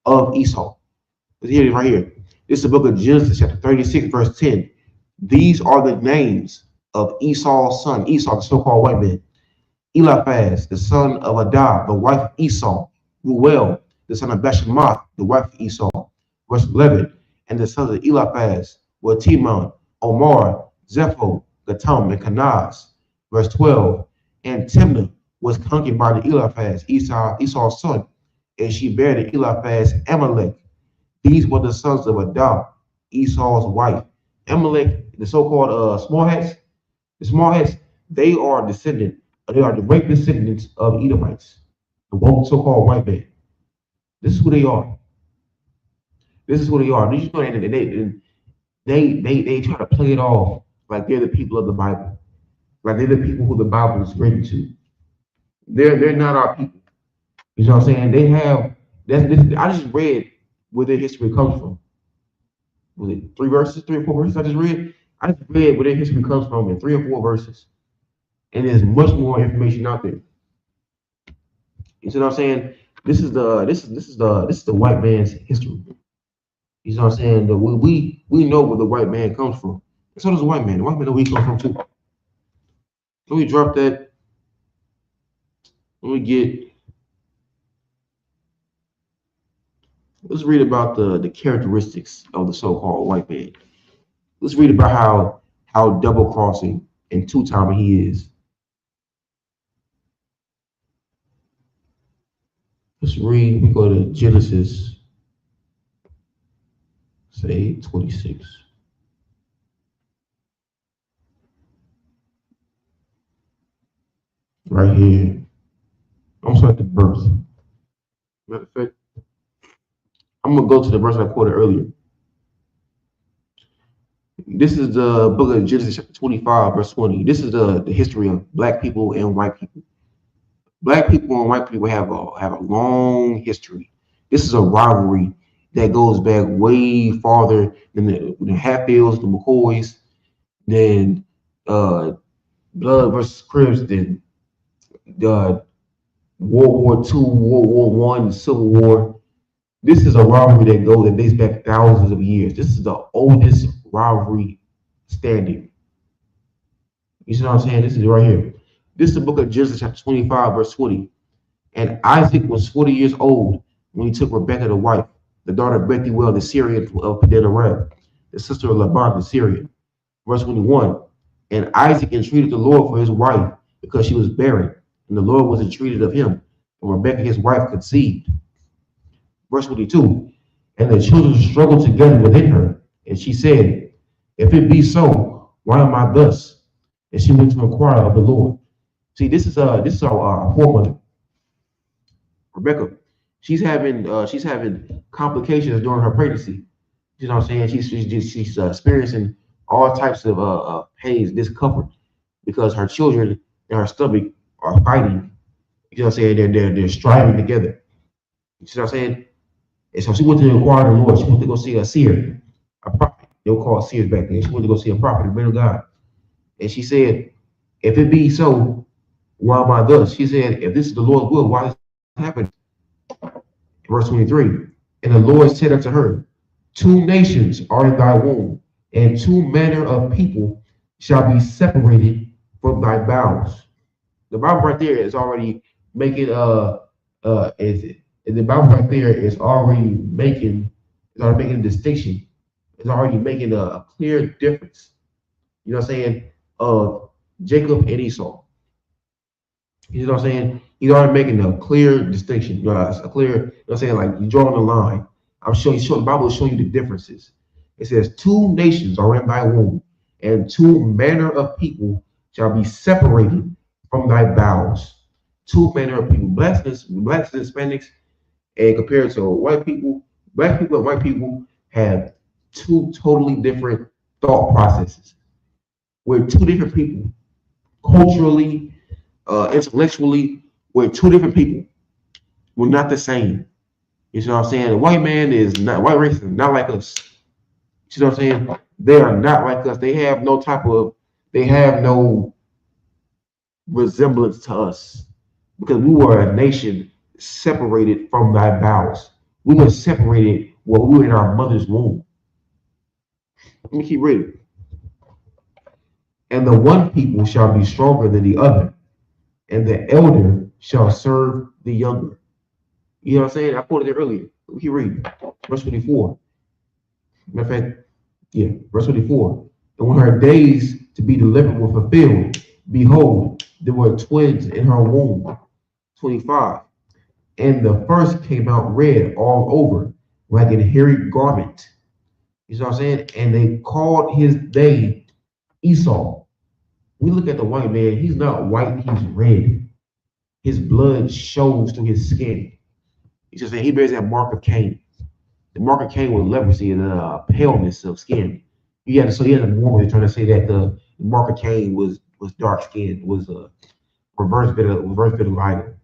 of Esau. Let's hear it right here. This is the book of Genesis, chapter 36, verse 10. These are the names of Esau's son, Esau, the so-called white man. Eliphaz, the son of Adah, the wife of Esau. Ruel, the son of Bashemath, the wife of Esau. Verse 11. And the sons of Eliphaz were Timon, Omar, Zepho, Gatam, and Kanaz. Verse 12. And Timnah was conquered by the Eliphaz, Esau's son, and she bare the Eliphaz Amalek. These were the sons of Adah, Esau's wife. Amalek, the so-called small hats, they are they are direct descendants of Edomites, the so-called white man. This is who they are. This is who they are. Did you know that they try to play it off like they're the people of the Bible, like they're the people who the Bible is written to. They're not our people. You know what I'm saying? They have I just read where their history comes from. Was it 3 or 4 verses I just read? I just read where their history comes from in 3 or 4 verses. And there's much more information out there. You see what I'm saying? This is the white man's history. You know what I'm saying? We know where the white man comes from. And so does the white man. The white man knows where he comes from too. Let me drop that. Let's read about the characteristics of the so-called white man. Let's read about how double crossing and two-timing he is. Let's read. We go to Genesis, say 26. Right here. I'm sorry, the verse. Matter of fact, I'm gonna go to the verse I quoted earlier. This is the book of Genesis, chapter 25, verse 20. This is the history of black people and white people. Black people and white people have a long history. This is a rivalry that goes back way farther than the Hatfields, the McCoys, than Blood versus Crips, than the World War II, World War One, the Civil War. This is a rivalry that dates back thousands of years. This is the oldest rivalry standing. You see what I'm saying? This is right here. This is the book of Genesis, chapter 25, verse 20. And Isaac was 40 years old when he took Rebekah the wife, the daughter of Bethuel the Syrian of Padan-aram, the sister of Laban the Syrian. Verse 21. And Isaac entreated the Lord for his wife because she was barren, and the Lord was entreated of him, and Rebekah his wife conceived. Verse 22. And the children struggled together within her, and she said, if it be so, why am I thus? And she went to inquire of the Lord. See, this is our foremother, Rebecca. She's having complications during her pregnancy. You know what I'm saying? She's experiencing all types of pains, discomfort, because her children in her stomach are fighting. You know what I'm saying? They're striving together. You see what I'm saying? And so she went to inquire of the Lord. She went to go see a seer, a prophet. They were called seers back then. She went to go see a prophet, a man of God. And she said, if it be so, why am I thus? She said, if this is the Lord's will, why is this happening? Verse 23. And the Lord said unto her, 2 nations are in thy womb, and 2 manner of people shall be separated from thy bowels. The Bible right there is already making the Bible right there is already making a distinction is already making a clear difference. You know what I'm saying? Of Jacob and Esau. You know what I'm saying? He's already making a clear distinction. You know, a clear, you know what I'm saying? Like you drawing the line. I'm showing you, the Bible is showing you the differences. It says, two nations are in thy womb, and two manner of people shall be separated from thy bowels. Two manner of people, blacks and Hispanics, and compared to white people, black people and white people have two totally different thought processes. We're two different people, culturally, intellectually, we're two different people. We're not the same. You know what I'm saying? The white man is not white race is not like us. You know what I'm saying? They are not like us. They have no resemblance to us because we were a nation separated from thy bowels. We were separated while we were in our mother's womb. Let me keep reading. And the one people shall be stronger than the other, and the elder shall serve the younger. You know what I'm saying? I quoted it earlier. Let me keep reading. Verse 24. Matter of fact, yeah, verse 24. And when her days to be delivered were fulfilled, behold, there were twins in her womb. 25. And the first came out red all over, like an hairy garment. You know what I'm saying? And they called his name Esau. We look at the white man, he's not white, he's red. His blood shows through his skin. He's just saying he bears that mark of Cain. The mark of Cain was leprosy and paleness of skin. He had a woman trying to say that the mark of Cain was dark skin, was a reverse vitiligo.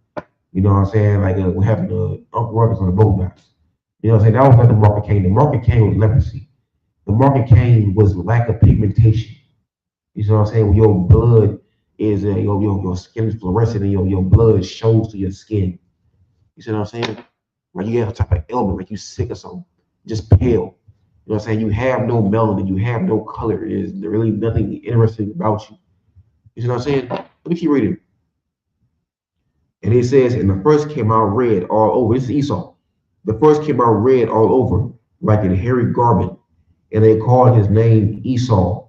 You know what I'm saying? Like what happened to Uncle Ruckus on the boat guys. You know what I'm saying? That was not the mark of Cain. The mark of Cain was leprosy. The mark of Cain was lack of pigmentation. You know what I'm saying? When your blood is your skin is fluorescent and your blood shows to your skin. You see what I'm saying? Like you have a type of ailment, like you sick or something, just pale. You know what I'm saying? You have no melanin, you have no color. There's really nothing interesting about you. You see what I'm saying? Let me keep reading. And it says, and the first came out red all over. This is Esau. The first came out red all over, like a hairy garment. And they called his name Esau,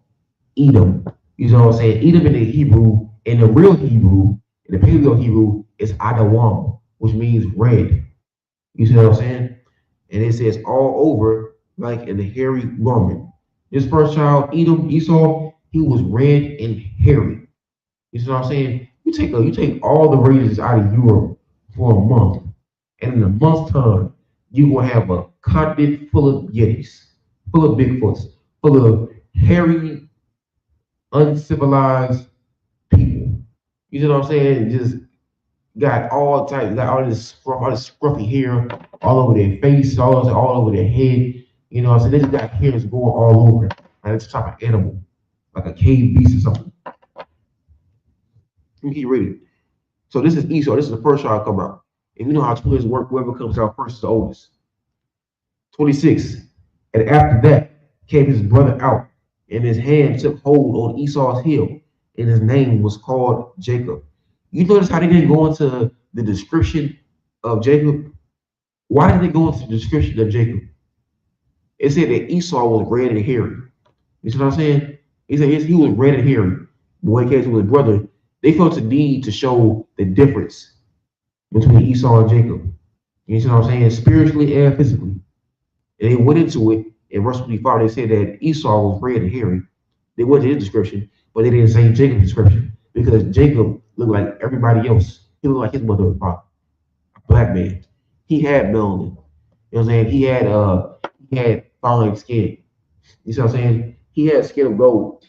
Edom. You know what I'm saying? Edom in the Hebrew, in the real Hebrew, in the Paleo Hebrew, is Adawam, which means red. You see what I'm saying? And it says all over, like in the hairy garment. This first child, Edom, Esau, he was red and hairy. You see what I'm saying? You take all the races out of Europe for a month, and in a month's time, you will have a continent full of Yetis, full of Bigfoots, full of hairy, uncivilized people. You see what I'm saying? Just got all this scruffy hair all over their face, all over their head. You know what I'm saying? They just got hairs going all over. Like it's a type of animal, like a cave beast or something. Let me keep reading. So this is Esau. This is the first child come out. And you know how twins work. Whoever comes out first is the oldest. 26. And after that came his brother out, and his hand took hold on Esau's heel, and his name was called Jacob. You notice how they didn't go into the description of Jacob? Why did they go into the description of Jacob? It said that Esau was red and hairy. You see what I'm saying? He said he was red and hairy. But when it came to his brother, they felt the need to show the difference between Esau and Jacob. You see what I'm saying? Spiritually and physically. And they went into it in verse 25. They said that Esau was red and hairy. They went to his description, but they didn't say Jacob's description because Jacob looked like everybody else. He looked like his mother and father, a black man. He had melanin. You know what I'm saying? He had fine skin. You see what I'm saying? He had skin of gold.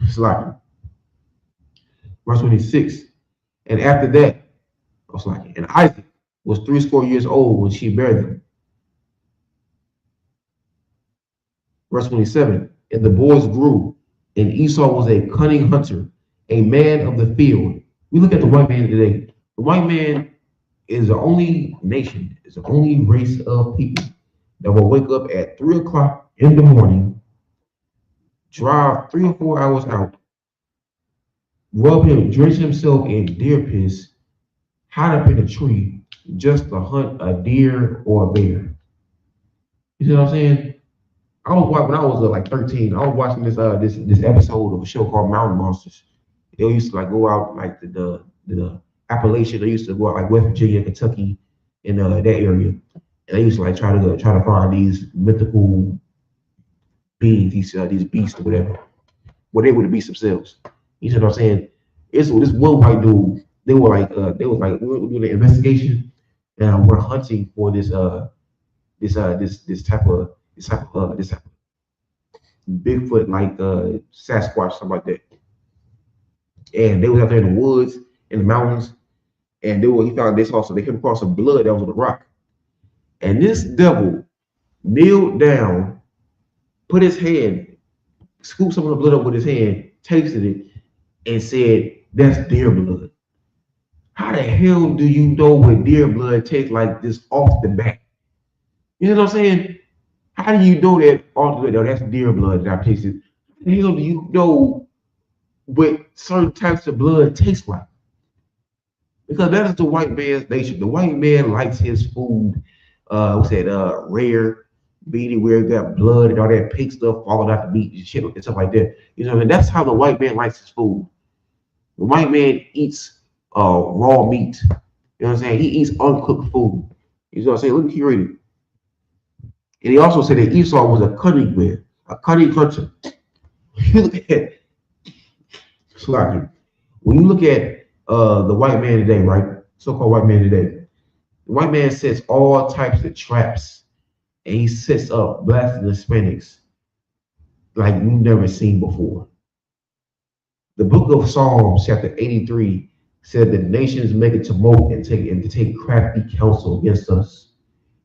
It's like verse 26. And after that, I was like, and Isaac was 80 old when she bare them. Verse 27. And the boys grew, and Esau was a cunning hunter, a man of the field. We look at the white man today. The white man is the only nation, is the only race of people that will wake up at 3 o'clock in the morning, drive 3 or 4 hours out, rub him, drench himself in deer piss, hide up in a tree just to hunt a deer or a bear. You see what I'm saying? I was watching when I was like 13. I was watching this episode of a show called Mountain Monsters. They used to like go out like the Appalachia. They used to go out like West Virginia, Kentucky, in that area. And they used to like try to find these mythical beings, these beasts or whatever, where they were the beasts themselves. You know what I'm saying? It's this one white dude. They was like we were doing an investigation, and we're hunting for this type of Bigfoot like Sasquatch something like that. And they was out there in the woods in the mountains, and they came across some blood that was on the rock. And this devil kneeled down, put his hand, scooped some of the blood up with his hand, tasted it, and said, "That's deer blood." How the hell do you know what deer blood tastes like this off the bat? You know what I'm saying? How do you know that off the bat? No, that's deer blood that I tasted. How the hell do you know what certain types of blood taste like? Because that is the white man's nature. The white man likes his food, what's that, rare, meaty, where it got blood and all that pink stuff falling out the meat and shit and stuff like that. You know, and that's how the white man likes his food. The white man eats raw meat. You know what I'm saying? He eats uncooked food. You know what I'm saying? Look at you read it. And he also said that Esau was a cunning man, a cunning hunter. You look at Slocky. When you look at the white man today, right? So-called white man today, the white man sets all types of traps, and he sets up blacks and Hispanics like we've never seen before. The book of Psalms, chapter 83, said that nations make a tumult and to take crafty counsel against us.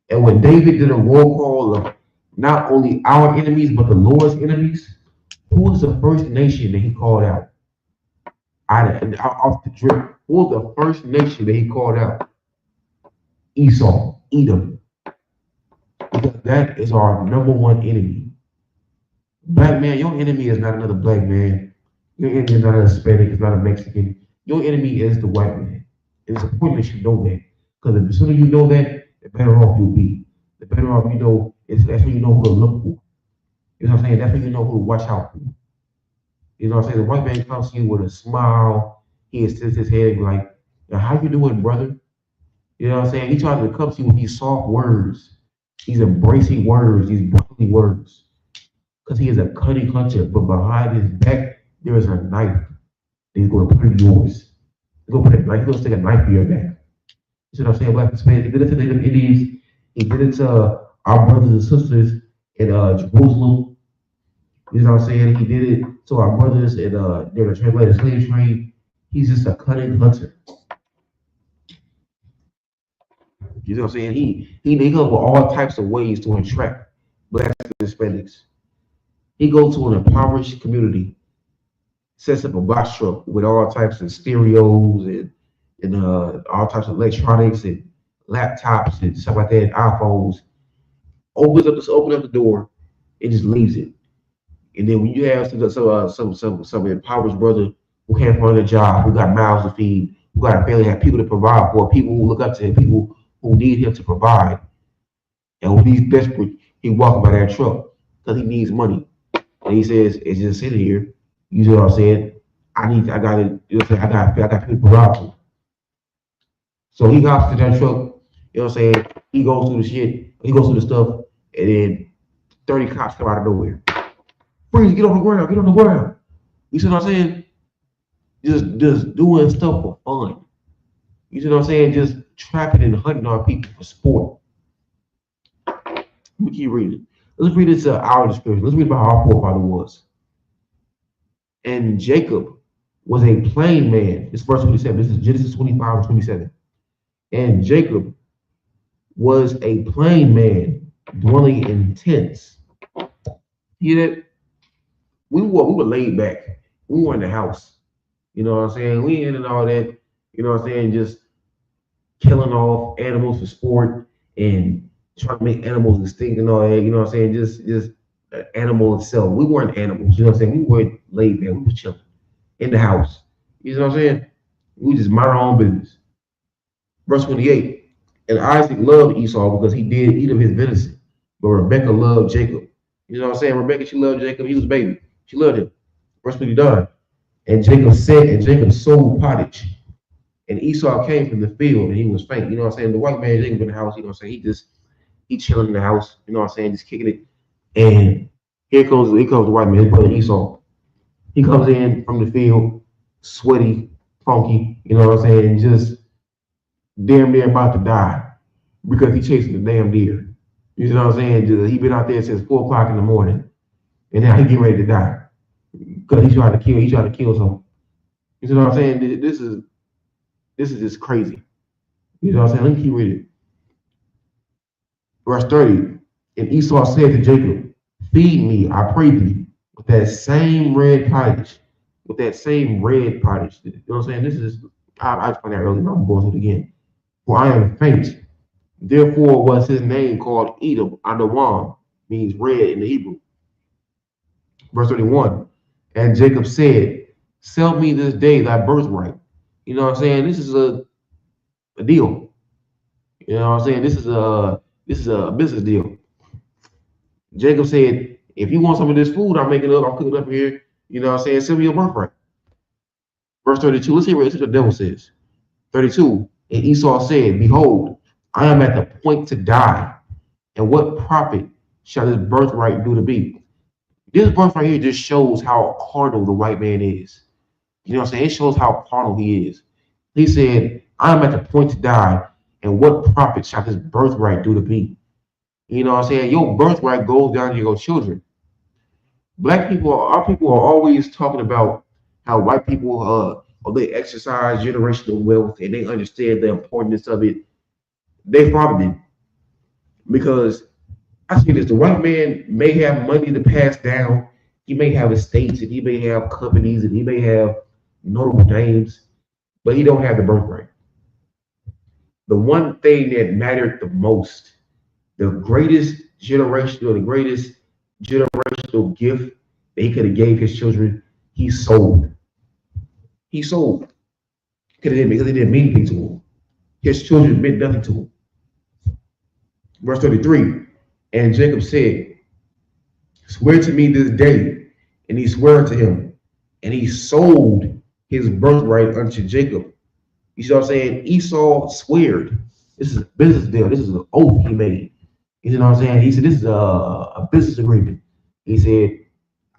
And when David did a roll call of not only our enemies but the Lord's enemies, who was the first nation that he called out? Off the drip. Who was the first nation that he called out? Esau, Edom. Because that is our number one enemy. Black man, your enemy is not another black man. Your enemy is not a Hispanic, it's not a Mexican. Your enemy is the white man. And it's important that you know that. Because the sooner you know that, the better off you'll be. The better off you know, that's when you know who to look for. You know what I'm saying? That's when you know who to watch out for. You know what I'm saying? The white man comes to you with a smile. He extends his head and be like, how you doing, brother? You know what I'm saying? He tries to come to you with these soft words, these embracing words, these brotherly words. Because he is a cunning hunter, but behind his back, there is a knife. He's going to put in yours. He's going to stick a knife in your back. You see what I'm saying? Black Hispanics. He did it to the Indians. He did it to our brothers and sisters in Jerusalem. You know what I'm saying? He did it to our brothers in during the translated slave trade. He's just a cunning hunter. You know what I'm saying? He comes up with all types of ways to entrap blacks and Hispanics. He goes to an impoverished community, sets up a box truck with all types of stereos and all types of electronics and laptops and stuff like that, iPhones. Opens up the door and just leaves it. And then when you have some impoverished brother who can't find a job, who got mouths to feed, who got a family, have people to provide for, people who look up to him, people who need him to provide. And when he's desperate, he walks by that truck because he needs money. And he says, "It's just sitting here." You know what I'm saying? I got people to provide for. So he hops to that truck. You know what I'm saying? He goes through the shit. He goes through the stuff, and then 30 cops come out of nowhere. Freeze! Get on the ground! Get on the ground! You see what I'm saying? Just doing stuff for fun. You see what I'm saying? Just trapping and hunting on people for sport. Let me keep reading. Let's read it to our description. Let's read about how our forefather was. And Jacob was a plain man. It's verse 27. This is Genesis 25 and 27. And Jacob was a plain man, dwelling in tents. You hear that? We were laid back. We were in the house. You know what I'm saying? We ain't in all that, you know what I'm saying, just killing off animals for sport and trying to make animals extinct and all that, you know what I'm saying? Just animal itself. We weren't animals, you know what I'm saying? We weren't laid back. We were chilling in the house. You know what I'm saying? We just mind our own business. Verse 28. And Isaac loved Esau because he did eat of his venison, but Rebekah loved Jacob You know what I'm saying? Rebecca, she loved Jacob. He was a baby. She loved him. Verse 20 done. And Jacob sowed pottage. And Esau came from the field and he was faint. You know what I'm saying? The white man Jacob in the house, you know what I'm saying? He chilling in the house, you know what I'm saying, just kicking it. And here comes the white man, his brother Esau. He comes in from the field, sweaty, funky, you know what I'm saying, just damn near about to die because he chasing the damn deer. You know what I'm saying? He been out there since 4 o'clock in the morning, and now he getting ready to die because he tried to kill someone. You know what I'm saying? This is just crazy. You know what I'm saying? Let me keep reading. Verse 30. And Esau said to Jacob, feed me, I pray thee, with that same red pottage. With that same red pottage. You know what I'm saying? This is, I explained that earlier, but I'm going to it again. For I am faint. Therefore was his name called Edom, Adawam, means red in the Hebrew. Verse 31. And Jacob said, sell me this day thy birthright. You know what I'm saying? This is a deal. You know what I'm saying? This is a business deal. Jacob said, if you want some of this food I'm making up, I'm cooking up here, you know what I'm saying? Sell me your birthright. Verse 32, let's hear what the devil says. 32, and Esau said, behold, I am at the point to die, and what profit shall this birthright do to me? This birthright here just shows how carnal the white man is. You know what I'm saying? It shows how carnal he is. He said, I am at the point to die, and what profit shall this birthright do to me? You know what I'm saying? Your birthright goes down to your children. Our people are always talking about how white people they exercise generational wealth and they understand the importance of it. They probably did. Because I see this, the white man may have money to pass down, he may have estates and he may have companies and he may have notable names, but he don't have the birthright. The one thing that mattered the most, the greatest generational gift that he could have gave his children, he sold. He sold. Because it didn't mean anything to him. His children meant nothing to him. Verse 33, and Jacob said, swear to me this day. And he swore to him, and he sold his birthright unto Jacob. You see what I'm saying? Esau sweared. This is a business deal. This is an oath he made. You know what I'm saying? He said, this is a business agreement. He said,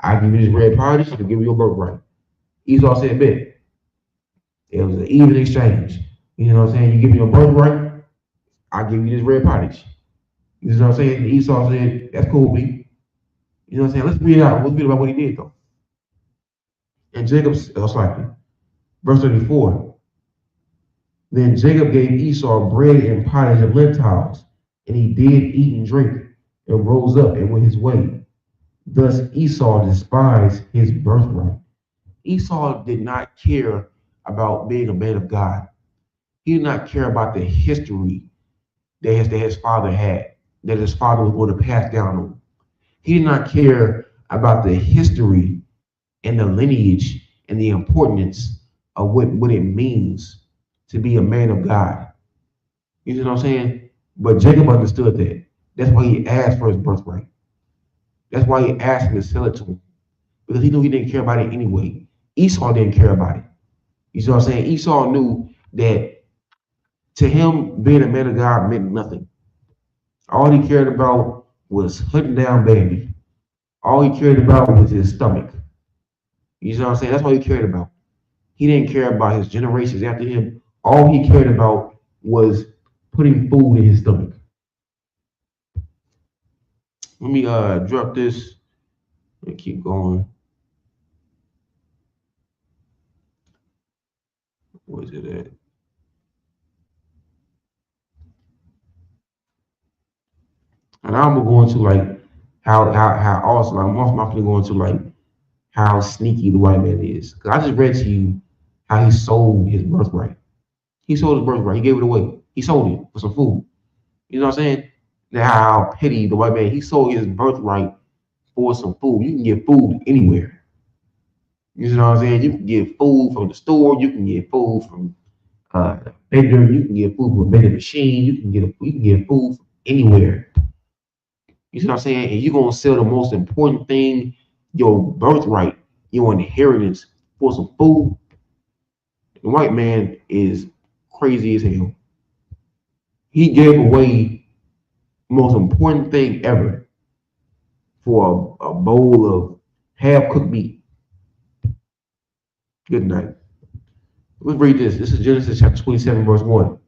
I give you this red pottage, I can give you your birthright. Esau said, bet. It was an even exchange. You know what I'm saying? You give me your birthright, I give you this red pottage. You know what I'm saying? Esau said, that's cool, B. You know what I'm saying? Let's read out. Let's read about what he did, though. And Jacob, slightly. Verse 34. Then Jacob gave Esau bread and pottage of lentils, and he did eat and drink, and rose up and went his way. Thus Esau despised his birthright. Esau did not care about being a man of God. He did not care about the history that his father had, that his father was going to pass down on him. He did not care about the history and the lineage and the importance of what it means to be a man of God. You know what I'm saying? But Jacob understood that. That's why he asked for his birthright. That's why he asked him to sell it to him. Because he knew he didn't care about it anyway. Esau didn't care about it. You know what I'm saying? Esau knew that to him, being a man of God meant nothing. All he cared about was hunting down Bambi. All he cared about was his stomach. You know what I'm saying? That's all he cared about. He didn't care about his generations after him. All he cared about was putting food in his stomach. Let me drop this and keep going. Where's it at? And I'm gonna go into like how also I'm also gonna go into like how sneaky the white man is. Cause I just read to you how he sold his birthright. He sold his birthright. He gave it away. He sold it for some food. You know what I'm saying? Now how petty the white man. He sold his birthright for some food. You can get food anywhere. You know what I'm saying? You can get food from the store. You can get food from a vendor. You can get food from a vending machine. You can get food from anywhere. You see what I'm saying? And you're gonna sell the most important thing, your birthright, your inheritance, for some food. The white man is crazy as hell. He gave away the most important thing ever for a bowl of half cooked meat. Good night. Let's read this. This is Genesis chapter 27, verse 1.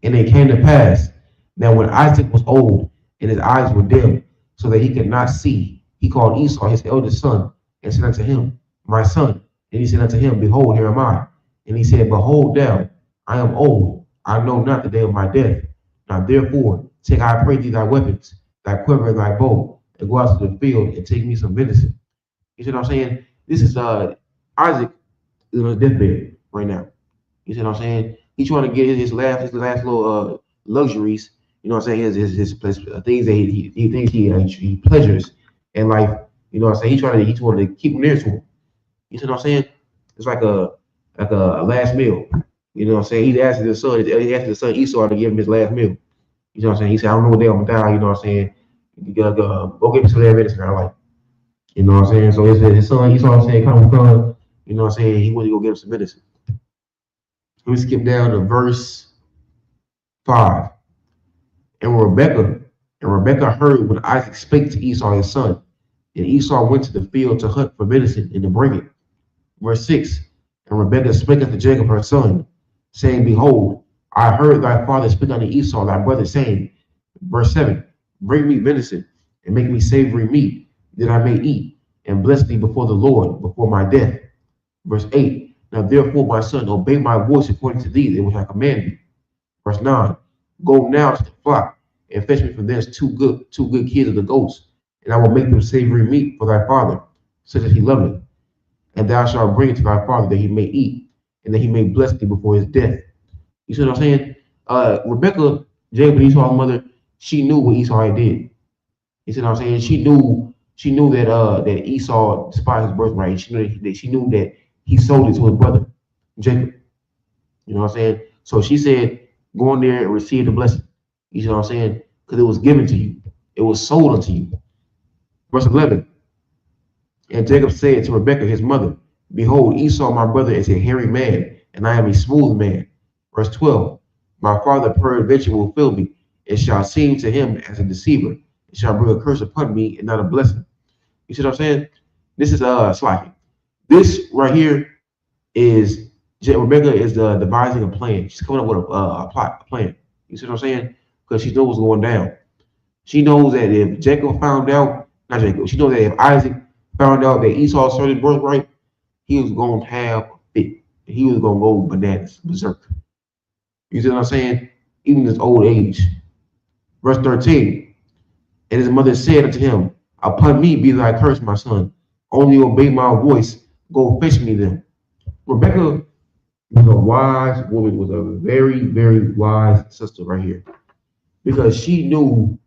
And it came to pass that when Isaac was old and his eyes were dim, so that he could not see, he called Esau his eldest son and said unto him, My son. And he said unto him, Behold, here am I. And he said, Behold now, I am old. I know not the day of my death. Now therefore, take I pray thee thy weapons, thy quiver and thy bow, and go out to the field and take me some venison. You see what I'm saying? This is Isaac is on his deathbed right now. You see what I'm saying? He's trying to get his last little luxuries. You know what I'm saying? His things that he thinks he pleasures in life. You know what I'm saying? He's trying to keep them near to him. You see what I'm saying? It's like a last meal. You know what I'm saying? He asked his son Esau to give him his last meal. You know what I'm saying? He said, I don't know what day I'm gonna die. You know what I'm saying? You gotta go get me some damn medicine. I like. You know what I'm saying? So his son Esau saying, come. You know what I'm saying? He went to go get him some medicine. Let me skip down to verse 5. And Rebekah heard when Isaac spake to Esau his son. And Esau went to the field to hunt for venison and to bring it. Verse 6. And Rebekah spake unto Jacob her son, saying, Behold, I heard thy father speak unto Esau thy brother, saying, verse 7, Bring me venison, and make me savory meat, that I may eat, and bless thee before the Lord, before my death. Verse 8, Now therefore, my son, obey my voice according to thee, which I command thee. Verse 9, Go now to the flock, and fetch me from thence two good kids of the goats, and I will make them savory meat for thy father, such as he loveth. And thou shalt bring it to thy father, that he may eat, and that he may bless thee before his death. You see what I'm saying? Rebekah, Jacob, Esau's mother, she knew what Esau had did. You see what I'm saying? She knew that Esau despised his birthright. She knew that he sold it to his brother, Jacob. You know what I'm saying? So she said, Go in there and receive the blessing. You know what I'm saying? Because it was given to you. It was sold unto you. Verse 11. And Jacob said to Rebekah, his mother, Behold, Esau, my brother, is a hairy man, and I am a smooth man. Verse 12. My father peradventure will fill me, and shall seem to him as a deceiver, and shall bring a curse upon me, and not a blessing. You see what I'm saying? This is slacking. This right here is Rebekah is devising a plan. She's coming up with a plan. You see what I'm saying? Because she knows what's going down. She knows that if Jacob found out, not Jacob, she knows that if Isaac found out that Esau sold his birthright, he was going to have a fit. He was going to go bananas, berserk. You see what I'm saying? Even in his old age. Verse 13. And his mother said unto him, Upon me be thy curse, my son. Only obey my voice. Go fetch me them. Rebekah was a wise woman, was a very, very wise sister right here. Because she knew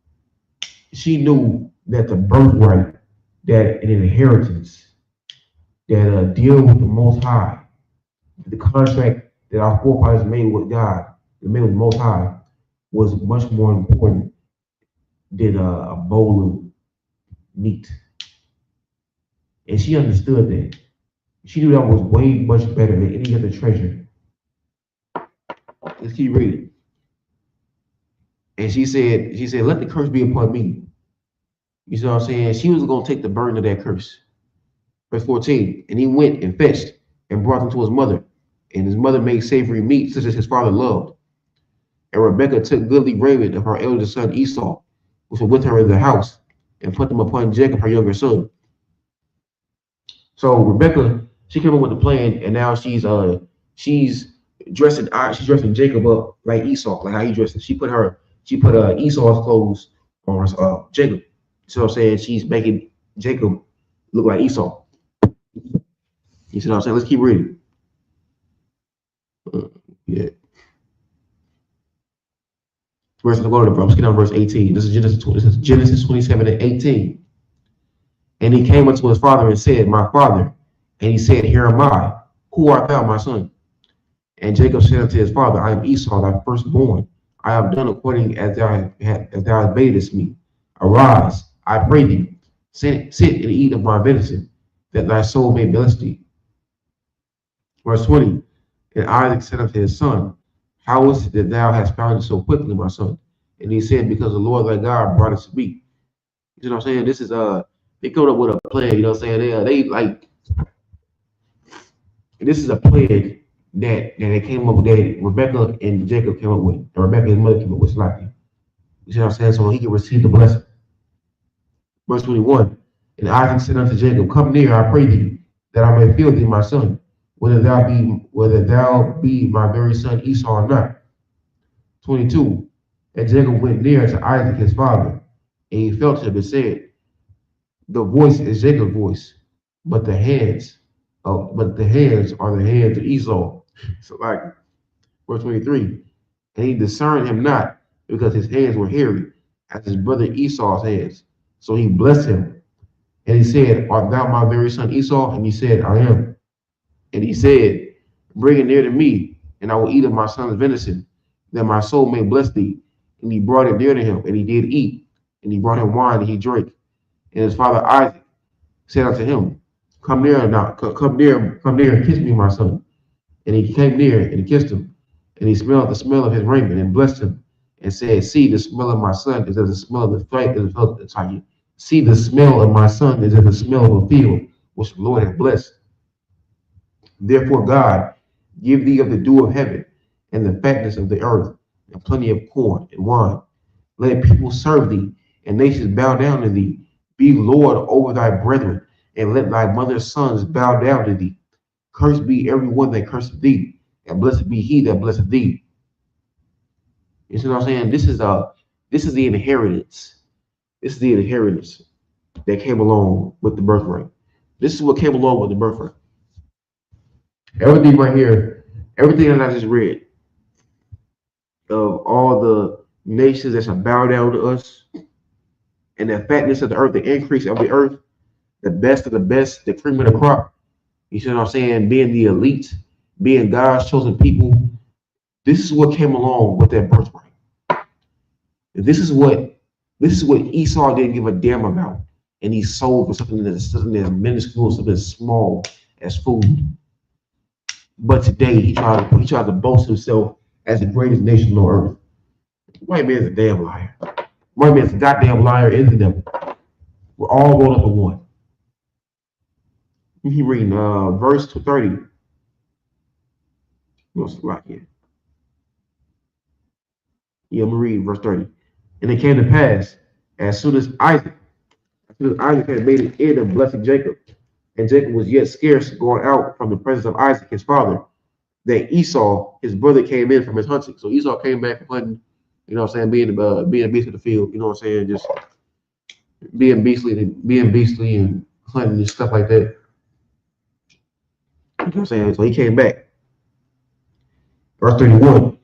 that the birthright, that an inheritance, that deal with the Most High, the contract that our forefathers made with God, made with the Most High, was much more important than a bowl of meat. And she understood that. She knew that was way much better than any other treasure. Let's keep reading. And she said, let the curse be upon me. You see what I'm saying? She was going to take the burden of that curse. Verse 14, and he went and fetched and brought them to his mother. And his mother made savory meat, such as his father loved. And Rebekah took goodly raiment of her eldest son Esau, which was with her in the house, and put them upon Jacob, her younger son. So Rebekah, she came up with a plan, and now she's dressing Jacob up like Esau, like how he dressed. She put Esau's clothes on Jacob. So I'm saying she's making Jacob look like Esau. You see what I'm saying? Let's keep reading. Yeah. Let's get down to verse 18. This is Genesis 27 and 18. And he came unto his father and said, My father. And he said, Here am I. Who art thou, my son? And Jacob said unto his father, I am Esau, thy firstborn. I have done according as thou hast badest me. Arise, I pray thee, sit and eat of my venison, that thy soul may bless thee. Verse 20, and Isaac said unto his son, how is it that thou hast found it so quickly, my son? And he said, because the Lord thy God brought it to me. You know what I'm saying? This is they come up with a plan, you know what I'm saying? They like this is a plan that they came up with, that Rebecca and Jacob came up with, or Rebecca and his mother came up with, like, you know what I'm saying? So he can receive the blessing. Verse 21, and Isaac said unto Jacob, come near, I pray thee, that I may feel thee, my son, whether thou be my very son Esau or not. 22, and Jacob went near to Isaac his father, and he felt him and said, the voice is Jacob's voice, but the hands are the hands of Esau. So like verse 23, and he discerned him not, because his hands were hairy, as his brother Esau's hands. So he blessed him, and he said, art thou my very son Esau? And he said, I am. And he said, bring it near to me, and I will eat of my son's venison, that my soul may bless thee. And he brought it near to him, and he did eat. And he brought him wine, and he drank. And his father Isaac said unto him, come near now, come near and kiss me, my son. And he came near and he kissed him. And he smelled the smell of his raiment and blessed him, and said, see, the smell of my son is as the smell of the field. See, the smell of my son is as the smell of a field, which the Lord hath blessed. Therefore, God, give thee of the dew of heaven, and the fatness of the earth, and plenty of corn and wine. Let people serve thee, and nations bow down to thee. Be Lord over thy brethren, and let thy mother's sons bow down to thee. Cursed be every one that curseth thee, and blessed be he that blesseth thee. You see what I'm saying? This is the inheritance. This is the inheritance that came along with the birthright. This is what came along with the birthright. Everything right here, everything that I just read, of all the nations that shall bow down to us, and the fatness of the earth, the increase of the earth, the best of the best, the cream of the crop. You see what I'm saying? Being the elite, being God's chosen people. This is what came along with that birthright. This is what Esau didn't give a damn about, and he sold for something that's minuscule, something as small as food. But today he tried to boast himself as the greatest nation on earth. White man's a damn liar. White man's a goddamn liar, isn't them? We're all rolled up in one. He reading verse 30. What's right here? Yeah, I'm gonna read verse 30. And it came to pass, as soon as Isaac had made an end of blessing Jacob, and Jacob was yet scarce going out from the presence of Isaac his father, that Esau his brother came in from his hunting. So Esau came back from hunting, you know what I'm saying, being a beast of the field, you know what I'm saying, just being beastly and hunting and stuff like that. You know what I'm saying? So he came back. Verse 31.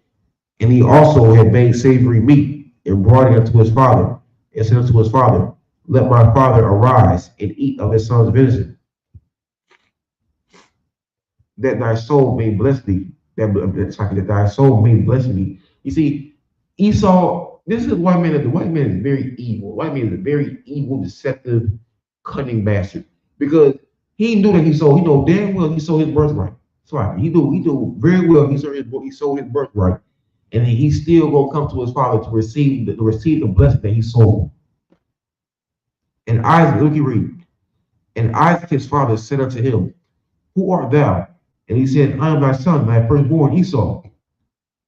And he also had made savory meat and brought it unto his father, and said unto his father, let my father arise and eat of his son's venison, that thy soul may bless thee, that thy soul may bless me. You see, Esau, this is white man. The white man is very evil. The white man is a very evil, deceptive, cunning bastard. Because he knew that he know damn well he sold his birthright. So he knew very well he sold his birthright. And he's still gonna come to his father to receive the blessing that he sold. And Isaac, look, you read. And Isaac his father said unto him, who art thou? And he said, I am thy son, thy firstborn Esau.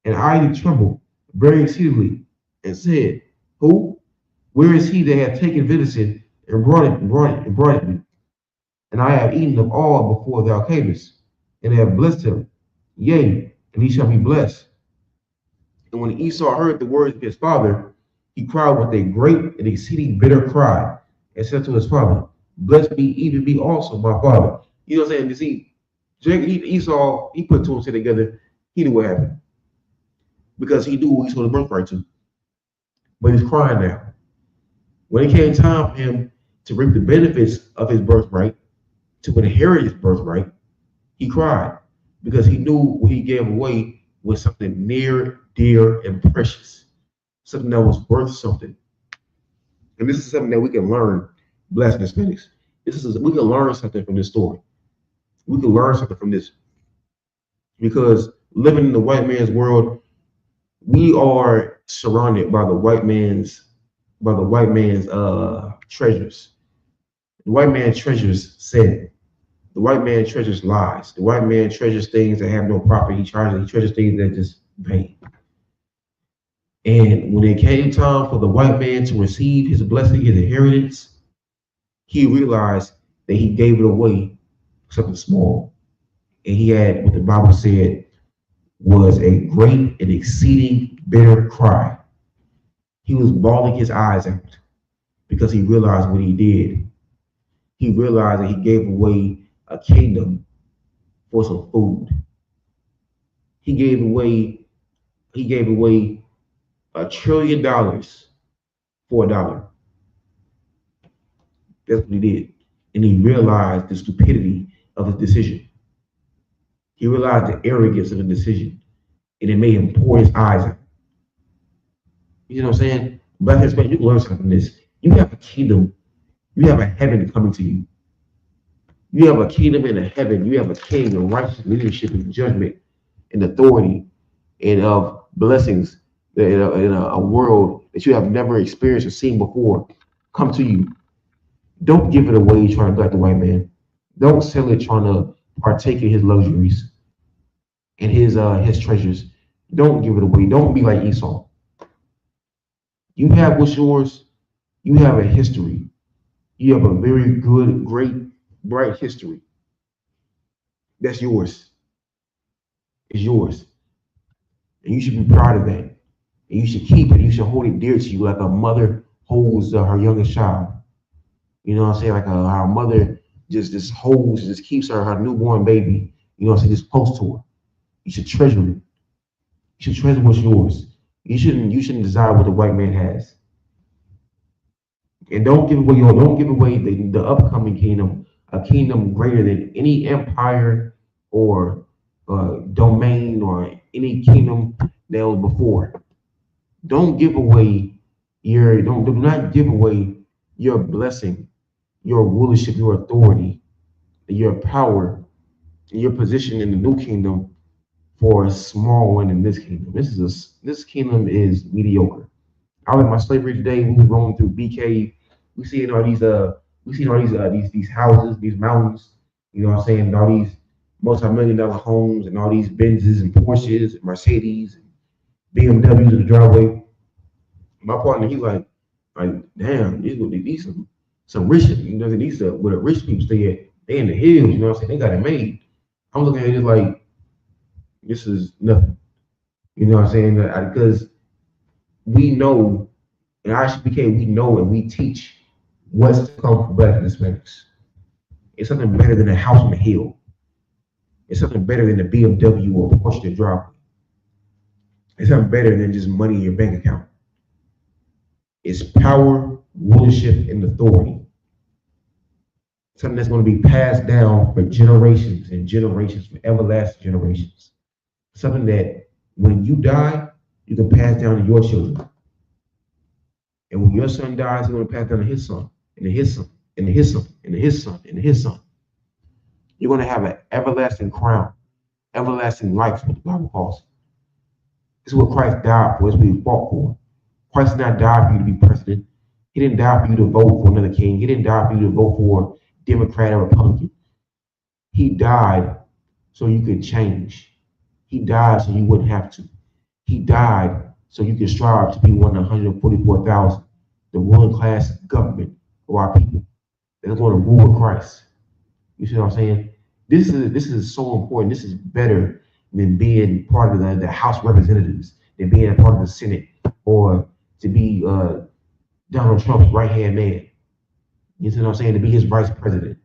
And Isaac trembled very exceedingly, and said, who? Where is he that hath taken venison and brought it me? And I have eaten of all before thou camest, and have blessed him. Yea, and he shall be blessed. And when Esau heard the words of his father, he cried with a great and exceeding bitter cry, and said to his father, blessed be even me also, my father. You know what I'm saying? You see, Esau, he put two and two together. He knew what happened, because he knew who he sold the birthright to. But he's crying now. When it came time for him to reap the benefits of his birthright, to inherit his birthright, he cried, because he knew what he gave away was something near, dear, and precious, something that was worth something. And this is something that we can learn, Black Hispanics. We can learn something from this story. We can learn something from this because living in the white man's world, we are surrounded by the white man's treasures. The white man treasures sin. The white man treasures lies. The white man treasures things that have no profit. He treasures things that just vain. And when it came time for the white man to receive his blessing, his inheritance, he realized that he gave it away for something small. And he had what the Bible said was a great and exceeding bitter cry. He was bawling his eyes out because he realized what he did. He realized that he gave away a kingdom for some food. He gave away $1 trillion for $1. That's what he did. And he realized the stupidity of his decision. He realized the arrogance of the decision. And it made him pour his eyes out. You know what I'm saying? Black Hispanic, you can learn something from this. You have a kingdom, you have a heaven coming to you. You have a kingdom and a heaven. You have a king of righteous leadership and judgment and authority and of blessings in a world that you have never experienced or seen before come to you. Don't give it away trying to be like the white man. Don't sell it trying to partake in his luxuries and his treasures. Don't give it away. Don't be like Esau. You have what's yours. You have a history. You have a very good, great, bright history. That's yours. It's yours. And you should be proud of that. And you should keep it. You should hold it dear to you like a mother holds her youngest child. You know what I'm saying? Like our mother just holds, just keeps her newborn baby. You know what I'm saying? Just close to her. You should treasure it. You should treasure what's yours. You shouldn't desire what the white man has. And don't give away the upcoming kingdom, a kingdom greater than any empire or domain or any kingdom that was before. Don't give away do not give away your blessing, your rulership, your authority, your power, your position in the new kingdom for a small one in this kingdom. This kingdom is mediocre. I was in my slavery today. We was rolling through BK. We seeing all these houses, these mountains. You know what I'm saying? All these multi-million-dollar homes and all these Benzes and Porsches and Mercedes and BMWs in the driveway. My partner, he like, damn, these some rich, you know, these are where the rich people stay at. They in the hills, you know what I'm saying? They got it made. I'm looking at it like, this is nothing. You know what I'm saying? Because we know, in ISBK, we know and we teach what's to come for Black Hispanics. It's something better than a house on the hill. It's something better than a BMW or a Porsche to drive. It's something better than just money in your bank account. It's power, rulership, and authority. Something that's going to be passed down for generations and generations, for everlasting generations. Something that when you die, you can pass down to your children. And when your son dies, he's going to pass down to his son, and to his son, and to his son, and to his son, and to his son. You're going to have an everlasting crown, everlasting life, what the Bible calls it. This is what Christ died for. This is what he fought for. Christ did not die for you to be president. He didn't die for you to vote for another king. He didn't die for you to vote for Democrat or Republican. He died so you could change. He died so you wouldn't have to. He died so you can strive to be one of 144,000, the ruling class government of our people that's going to rule with Christ. You see what I'm saying? This is so important. This is better than being part of the House of Representatives, than being a part of the Senate, or to be Donald Trump's right-hand man. You see what I'm saying? To be his vice president.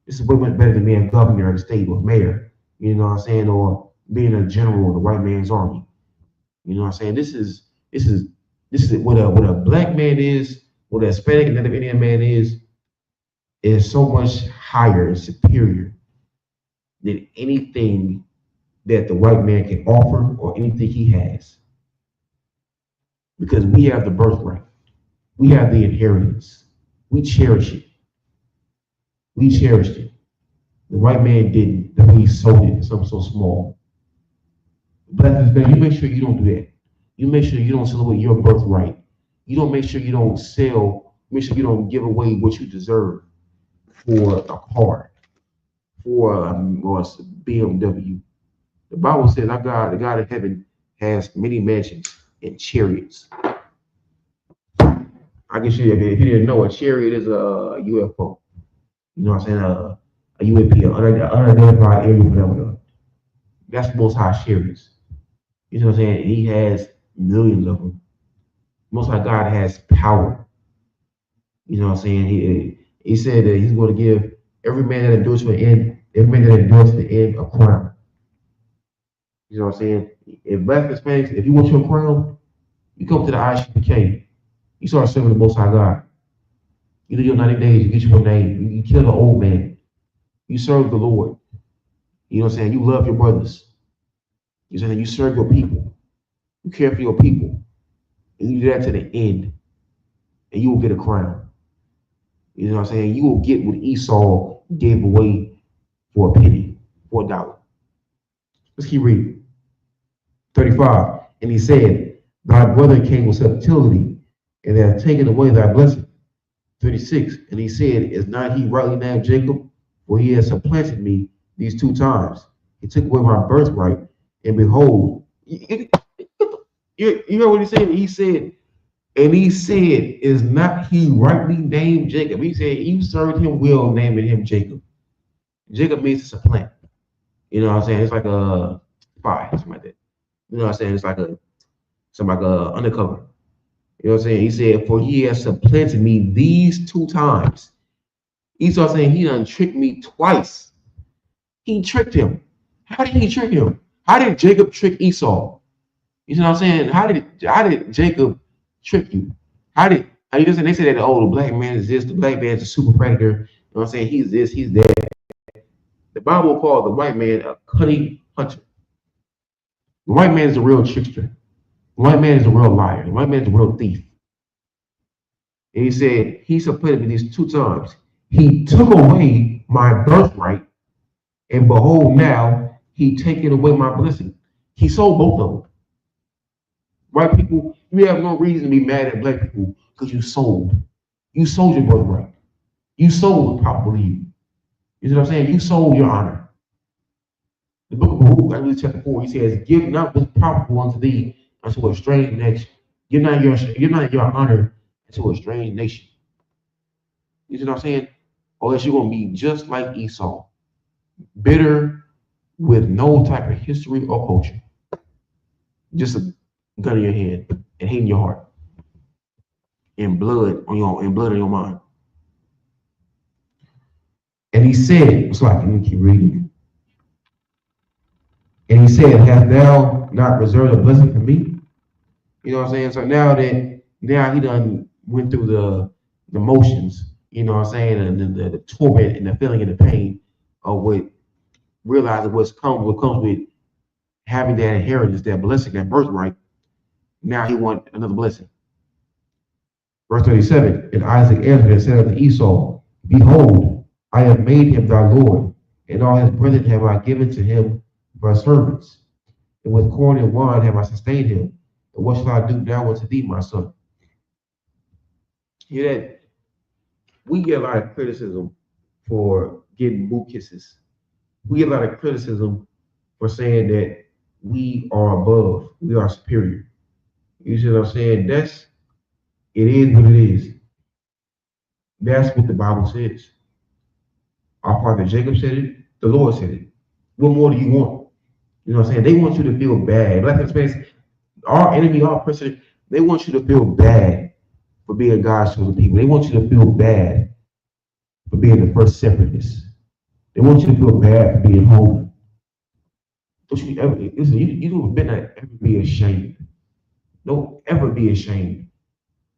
This is way much better than being governor of the state or mayor, you know what I'm saying, or being a general in the white man's army. You know what I'm saying? This is what a black man is, what a Hispanic and Native Indian man is so much higher and superior than anything that the white man can offer or anything he has. Because we have the birthright. We have the inheritance. We cherish it. We cherished it. The white man didn't. The way he sold it to something so small. Black is better. You make sure you don't do that. You make sure you don't sell away your birthright. You don't make sure you don't sell. Make sure you don't give away what you deserve for a car, for a BMW. The Bible says our God, the God of heaven, has many mansions and chariots. I can show you if you didn't know, a chariot is a UFO. You know what I'm saying? A UAP, an unidentified aerial phenomenon. That's Most High chariots. You know what I'm saying? He has millions of them. Most High God has power. You know what I'm saying? He said that he's going to give every man that endures to the end, every man that endures to the end, a crown. You know what I'm saying? In Black Hispanics, if you want your crown, you come to the ISUPK. You start serving the Most High God. You do your 90 days, you get your name. You kill the old man. You serve the Lord. You know what I'm saying? You love your brothers. You know what I'm saying? You serve your people. You care for your people. And you do that to the end. And you will get a crown. You know what I'm saying? You will get what Esau gave away for a penny, for $1. Let's keep reading. 35. And he said, thy brother came with subtlety, and they have taken away thy blessing. 36. And he said, is not he rightly named Jacob? For he has supplanted me these 2 times. He took away my birthright, and behold, you heard what he said? And he said, is not he rightly named Jacob? He said, you served him well, naming him Jacob. Jacob means to supplant. You know what I'm saying? It's like a spy, something like that. You know what I'm saying? It's like something like a undercover. You know what I'm saying? He said, for he has supplanted me these 2 times. Esau saying he done tricked me twice. He tricked him. How did he trick him? How did Jacob trick Esau? You know what I'm saying? How did Jacob trick you? They say that, oh, the black man is this, the black man is a super predator. You know what I'm saying? He's this, he's that. The Bible called the white man a cunning hunter. The white man is a real trickster. The white man is a real liar. The white man is a real thief. And he said, he supplanted me these 2 times. He took away my birthright, and behold, now he taken away my blessing. He sold both of them. White people, you have no reason to be mad at black people because you sold. You sold your birthright. You sold the proper belief. You see what I'm saying? You sold your honor. The book of Baruch, chapter 4, he says, give not what's profitable unto thee unto a strange nation. Give not your honor to a strange nation. You see what I'm saying? Or else you're going to be just like Esau, bitter with no type of history or culture. Just a gun in your head and hate in your heart, and blood on your mind. And he said, it's like, let me keep reading. And he said, hast thou not reserved a blessing for me? You know what I'm saying? So now he done went through the motions, you know what I'm saying, and the torment and the feeling and the pain of realizing what comes with having that inheritance, that blessing, that birthright. Now he want another blessing. Verse 37, and Isaac answered and said unto Esau, behold, I have made him thy Lord, and all his brethren have I given to him for servants. And with corn and wine have I sustained him. And what shall I do now unto thee, my son? Hear that? We get a lot of criticism for getting boot kisses. We get a lot of criticism for saying that we are above, we are superior. You see what I'm saying? It is what it is. That's what the Bible says. Our father Jacob said it, the Lord said it. What more do you want? You know what I'm saying? They want you to feel bad. Black Hispanics, our enemy, our president, they want you to feel bad for being God's chosen people. They want you to feel bad for being the first separatists. They want you to feel bad for being holy. Don't you ever, listen, you better ever be ashamed. Don't ever be ashamed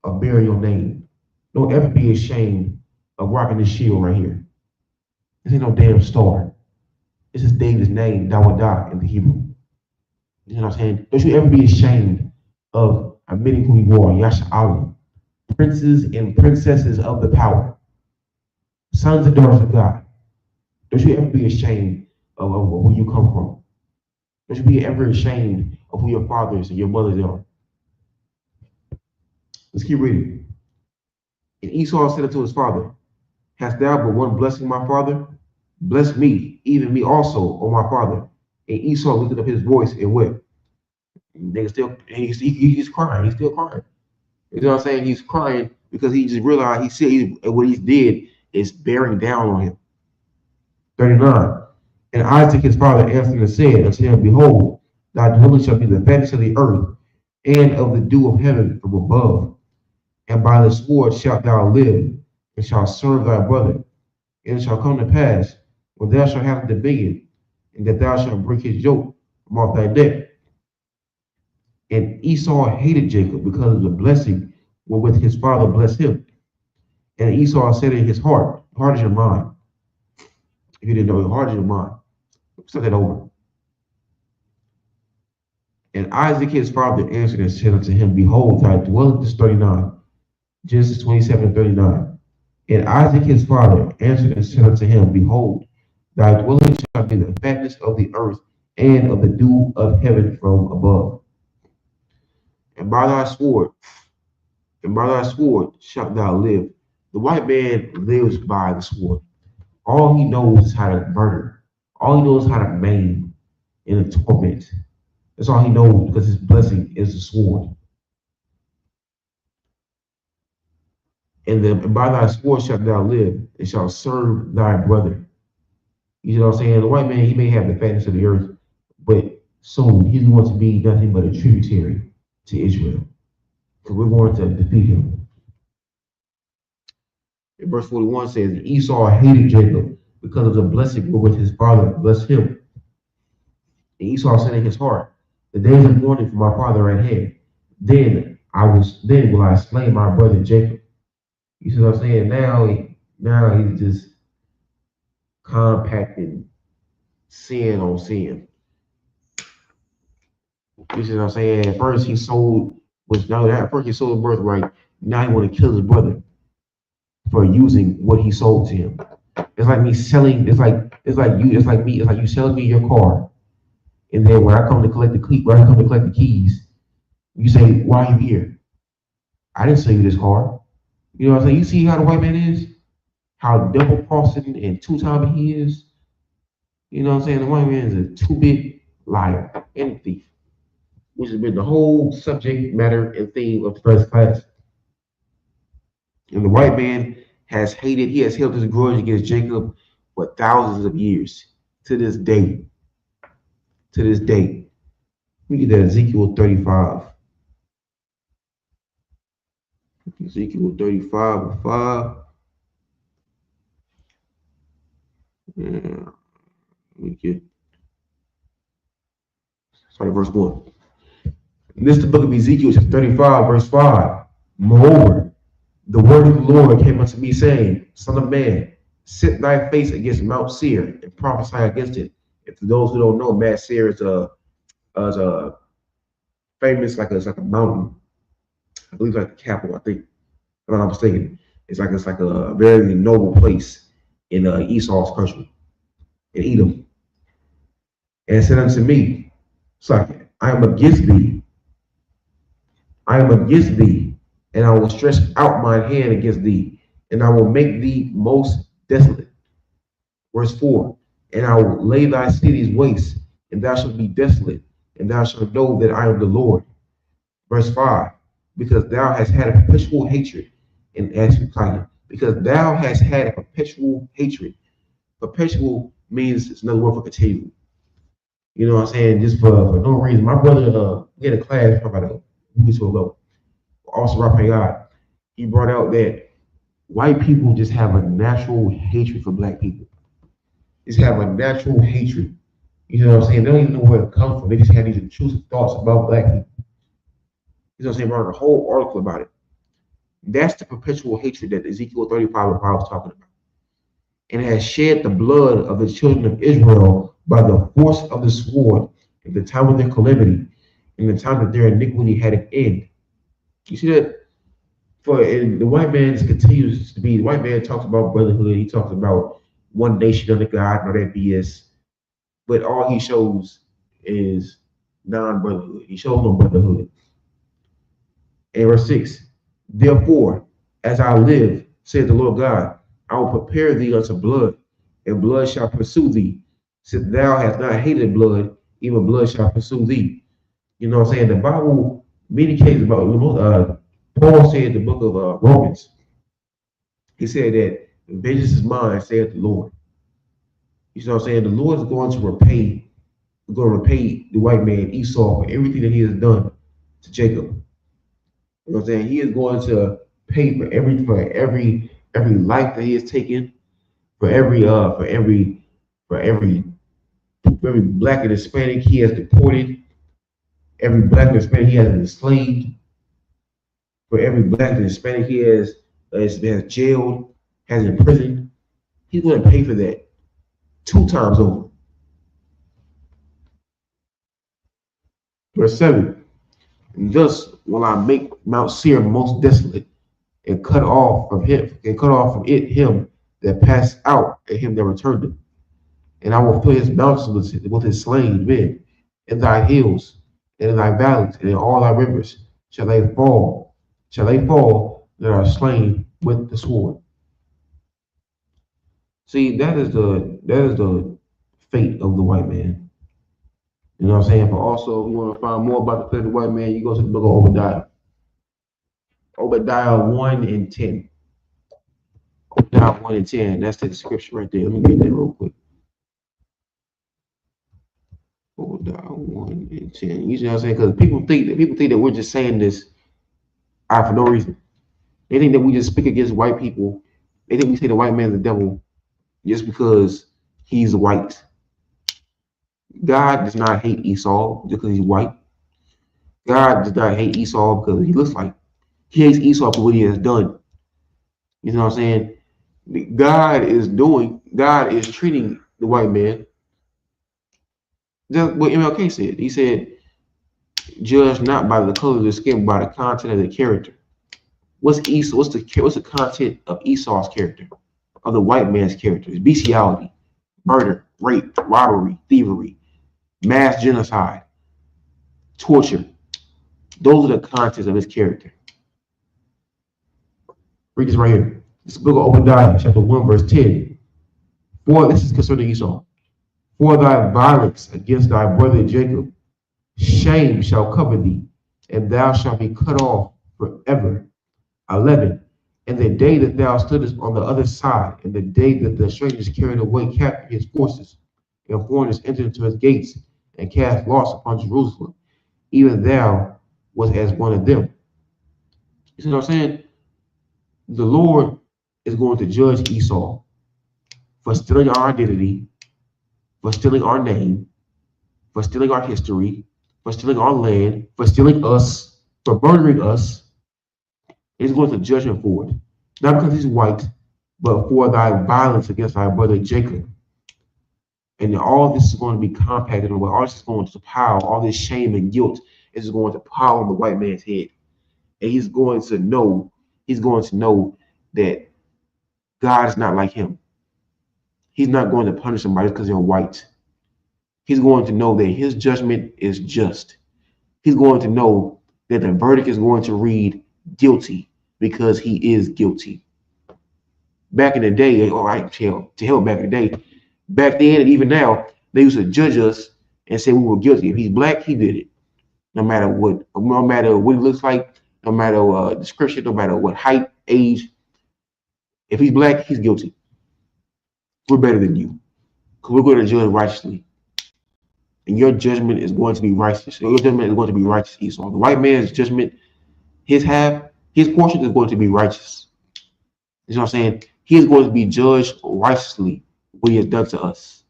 of bearing your name. Don't ever be ashamed of rocking this shield right here. This ain't no damn star. This is David's name, Dawadah in the Hebrew. You know what I'm saying? Don't you ever be ashamed of admitting who you are, Yasha Allah. princes and princesses of the power, sons and daughters of God. Don't you ever be ashamed of where you come from. Don't you be ever ashamed of who your fathers and your mothers are. Let's keep reading. And Esau said unto his father, hast thou but one blessing, my father? Bless me, even me also, O my father. And Esau lifted up his voice and wept. Nigga still, he's crying. He's still crying. You know what I'm saying? He's crying because he just realized what he did is bearing down on him. 39. And Isaac his father answered and said unto him, behold, thy dwelling shall be the fatness of the earth and of the dew of heaven from above. And by the sword shalt thou live, and shalt serve thy brother. And it shall come to pass, when thou shalt have dominion, and that thou shalt break his yoke from off thy neck. And Esau hated Jacob because of the blessing wherewith his father blessed him. And Esau said in his heart is your mind. If you didn't know, your heart is your mind. Start that over. And Isaac his father answered and said unto him, behold, thy dwelling, this 39, Genesis 27:39. And Isaac his father answered and said unto him, behold, thy dwelling shall be the fatness of the earth and of the dew of heaven from above. And by thy sword shalt thou live. The white man lives by the sword. All he knows is how to murder. All he knows is how to maim and to torment. That's all he knows because his blessing is the sword. And by thy sword shalt thou live, and shalt serve thy brother. You know what I'm saying? The white man, he may have the fatness of the earth, but soon he's going to be nothing but a tributary to Israel. Because we're going to defeat him. And verse 41 says, Esau hated Jacob because of the blessing wherewith his father blessed him. And Esau said in his heart, the days of mourning for my father at hand. Then will I slay my brother Jacob. You see what I'm saying? Now he's just compacting sin on sin. You see what I'm saying? At first he sold the birthright. Now he want to kill his brother for using what he sold to him. It's like me selling. It's like you selling me your car, and then when I come to collect the keys, you say, "Why are you here? I didn't sell you this car." You know what I'm saying? You see how the white man is, how double crossing and two-timing he is. You know what I'm saying? The white man is a two-bit liar and thief, which has been the whole subject matter and theme of the first class. And the white man he has held his grudge against Jacob for thousands of years to this day. To this day. We get that Ezekiel 35. Ezekiel 35:5. Yeah, we get verse 1. This is the book of Ezekiel, chapter 35, verse 5. Moreover, the word of the Lord came unto me, saying, Son of man, set thy face against Mount Seir and prophesy against it. And for those who don't know, Mount Seir is a famous, like a mountain. I believe like the capital, I think. If I'm not mistaken. It's like a very noble place in Esau's country, in Edom. And it said unto me, Socket, I am against thee, and I will stretch out my hand against thee, and I will make thee most desolate. Verse 4, and I will lay thy cities waste, and thou shalt be desolate, and thou shalt know that I am the Lord. Verse 5, because thou hast had a perpetual hatred, because thou hast had a perpetual hatred. Perpetual means it's another word for continual. You know what I'm saying? Just for no reason. My brother, we had a class about a week or ago. Also, Raphael, he brought out that white people just have a natural hatred for black people. Just have a natural hatred. You know what I'm saying? They don't even know where it comes from. They just have these intrusive thoughts about black people. You know what I'm saying? Brought a whole article about it. That's the perpetual hatred that Ezekiel 35 was talking about. And has shed the blood of the children of Israel by the force of the sword in the time of their calamity, in the time that their iniquity had an end. You see that? And the white man continues to be the white man talks about brotherhood. He talks about one nation under God, no that BS. But all he shows is non-brotherhood. He shows no brotherhood. And verse 6, therefore, as I live, said the Lord God, I will prepare thee unto blood, and blood shall pursue thee. Since thou hast not hated blood, even blood shall pursue thee. You know what I'm saying? The Bible communicates about, Paul said in the book of Romans, he said that vengeance is mine, saith the Lord. You know what I'm saying? The Lord is going to repay the white man Esau for everything that he has done to Jacob. You know what I'm saying? He is going to pay for every life that he has taken, for every black and Hispanic he has deported, every black and Hispanic he has enslaved, for every black and Hispanic he has jailed, has imprisoned. He's going to pay for that 2 times over. Verse 7. And thus will I make Mount Seir most desolate, and cut off from it him that passed out, and him that returned. And I will fill his mountains with his slain men, in thy hills, and in thy valleys, and in all thy rivers shall they fall that are slain with the sword. See, that is the fate of the white man. You know what I'm saying? But also, if you want to find more about the fate of the white man, you go to the book of Obadiah. Obadiah 1 and 10. Obadiah 1 and 10. That's the scripture right there. Let me get that real quick. Obadiah 1 and 10. You know what I'm saying? Because people think that we're just saying this out for no reason. They think that we just speak against white people. They think we say the white man's the devil just because he's white. God does not hate Esau because he's white. God does not hate Esau because he looks like. He hates Esau for what he has done. You know what I'm saying? God is treating the white man just what MLK said. He said, judge not by the color of the skin, but by the content of the character. What's the content of Esau's character? Of the white man's character? It's bestiality, murder, rape, robbery, thievery, mass genocide, torture. Those are the contents of his character. Read this right here. This book of Obadiah, chapter 1, verse 10. For this is concerning Esau. For thy violence against thy brother Jacob, shame shall cover thee, and thou shalt be cut off forever. 11. And the day that thou stoodest on the other side, and the day that the strangers carried away captive his forces, and foreigners entered into his gates, and cast lots upon Jerusalem, even thou was as one of them. You see what I'm saying? The Lord is going to judge Esau for stealing our identity, for stealing our name, for stealing our history, for stealing our land, for stealing us, for murdering us. He's going to judge him for it. Not because he's white, but for thy violence against thy brother Jacob. And all this is going to be compacted on all this is going to pile, all this shame and guilt is going to pile on the white man's head. And he's going to know that God is not like him. He's not going to punish somebody because they're white. He's going to know that his judgment is just. He's going to know that the verdict is going to read guilty because he is guilty. Back in the day, all right, to help back in the day, back then and even now, they used to judge us and say we were guilty. If he's black, he did it. No matter what he looks like, no matter description, no matter what height, age. If he's black, he's guilty. We're better than you because we're going to judge righteously. And your judgment is going to be righteous. Your judgment is going to be righteous, Esau. The white man's judgment, his portion is going to be righteous. You know what I'm saying? He is going to be judged righteously what he has done to us.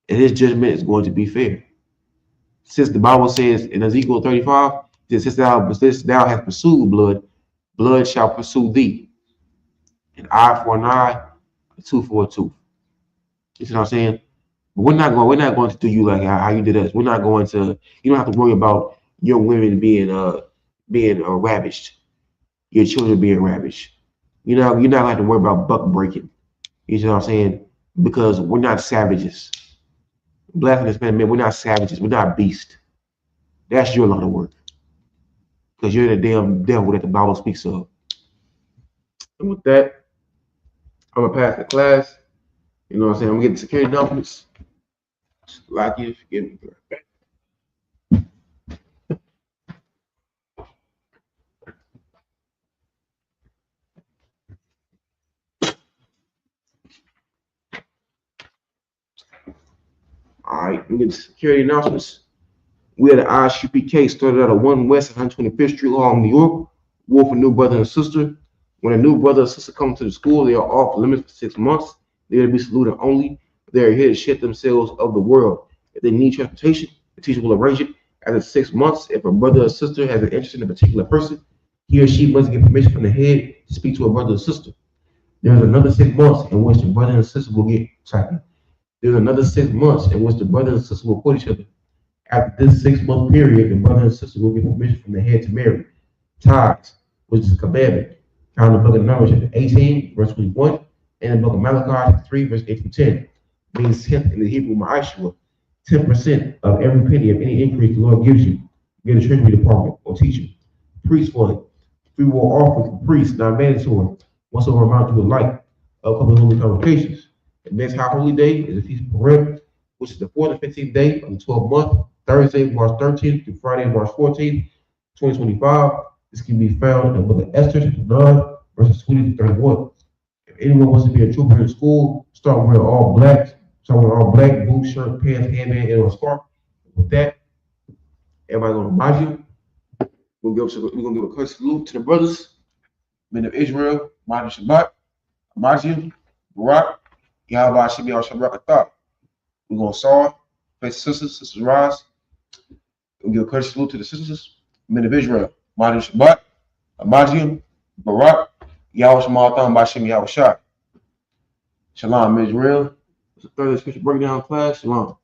And his judgment is going to be fair. Since the Bible says in Ezekiel 35, since thou hast pursued blood, blood shall pursue thee. An eye for an eye, a tooth for a tooth. You see what I'm saying? But we're not going to do you like how you did us. We're not going to. You don't have to worry about your women being ravished. your children being ravished. You're not going to have to worry about buck breaking. You know what I'm saying? Because we're not savages. Black and Hispanic men, we're not savages. We're not beasts. That's your line of work. Because you're the damn devil that the Bible speaks of. And with that, I'm going to pass the class. You know what I'm saying? I'm getting security documents. Like you, forgive me. All right, we get security announcements. We had an ISUPK started out at 1 West 125th Street, Harlem, New York. War for new brother and sister. When a new brother or sister comes to the school, they are off limits for 6 months. They are to be saluted only. They are here to shed themselves of the world. If they need transportation, the teacher will arrange it. After 6 months, if a brother or sister has an interest in a particular person, he or she must get permission from the head to speak to a brother or sister. There's another 6 months in which the brother and sister will get tracking. There's another 6 months in which the brother and sister will court each other. After this 6 month period, the brother and sister will get permission from the head to marry. Tithes, which is a commandment, found in the book of Numbers chapter 18, verse 21, and in the book of Malachi chapter 3, verse 8 through 10. Means tenth in the Hebrew Ma'ashua. 10% of every penny of any increase the Lord gives you. Get a treasury department or teacher. Priest for it. Free will offering for priests, not mandatory. Whatsoever amount to a like of a couple of holy convocations. The next high holy day is the Feast of Purim, which is the 4th and 15th day of the 12th month, Thursday, March 13th through Friday, March 14th, 2025. This can be found in the book of Esther, chapter 9, verses 20 to 31. If anyone wants to be a trooper in school, start wearing all black, boots, shirt, pants, handband, and a scarf. With that, everybody gonna remind you. We're gonna give a quick salute to the brothers, men of Israel, Mahdi Shabbat, Amazim, Barak, Yahweh Shemi Al Shabrak Atah. We're gonna saw, face the sisters rise. We'll give a courteous salute to the sisters, men of Israel, Mahdi Shabbat, Amazim, Barak, Yahweh Shema Atam, Bashem Yahweh Shah. Shalom, Israel. It's a third scripture breakdown class. Shalom.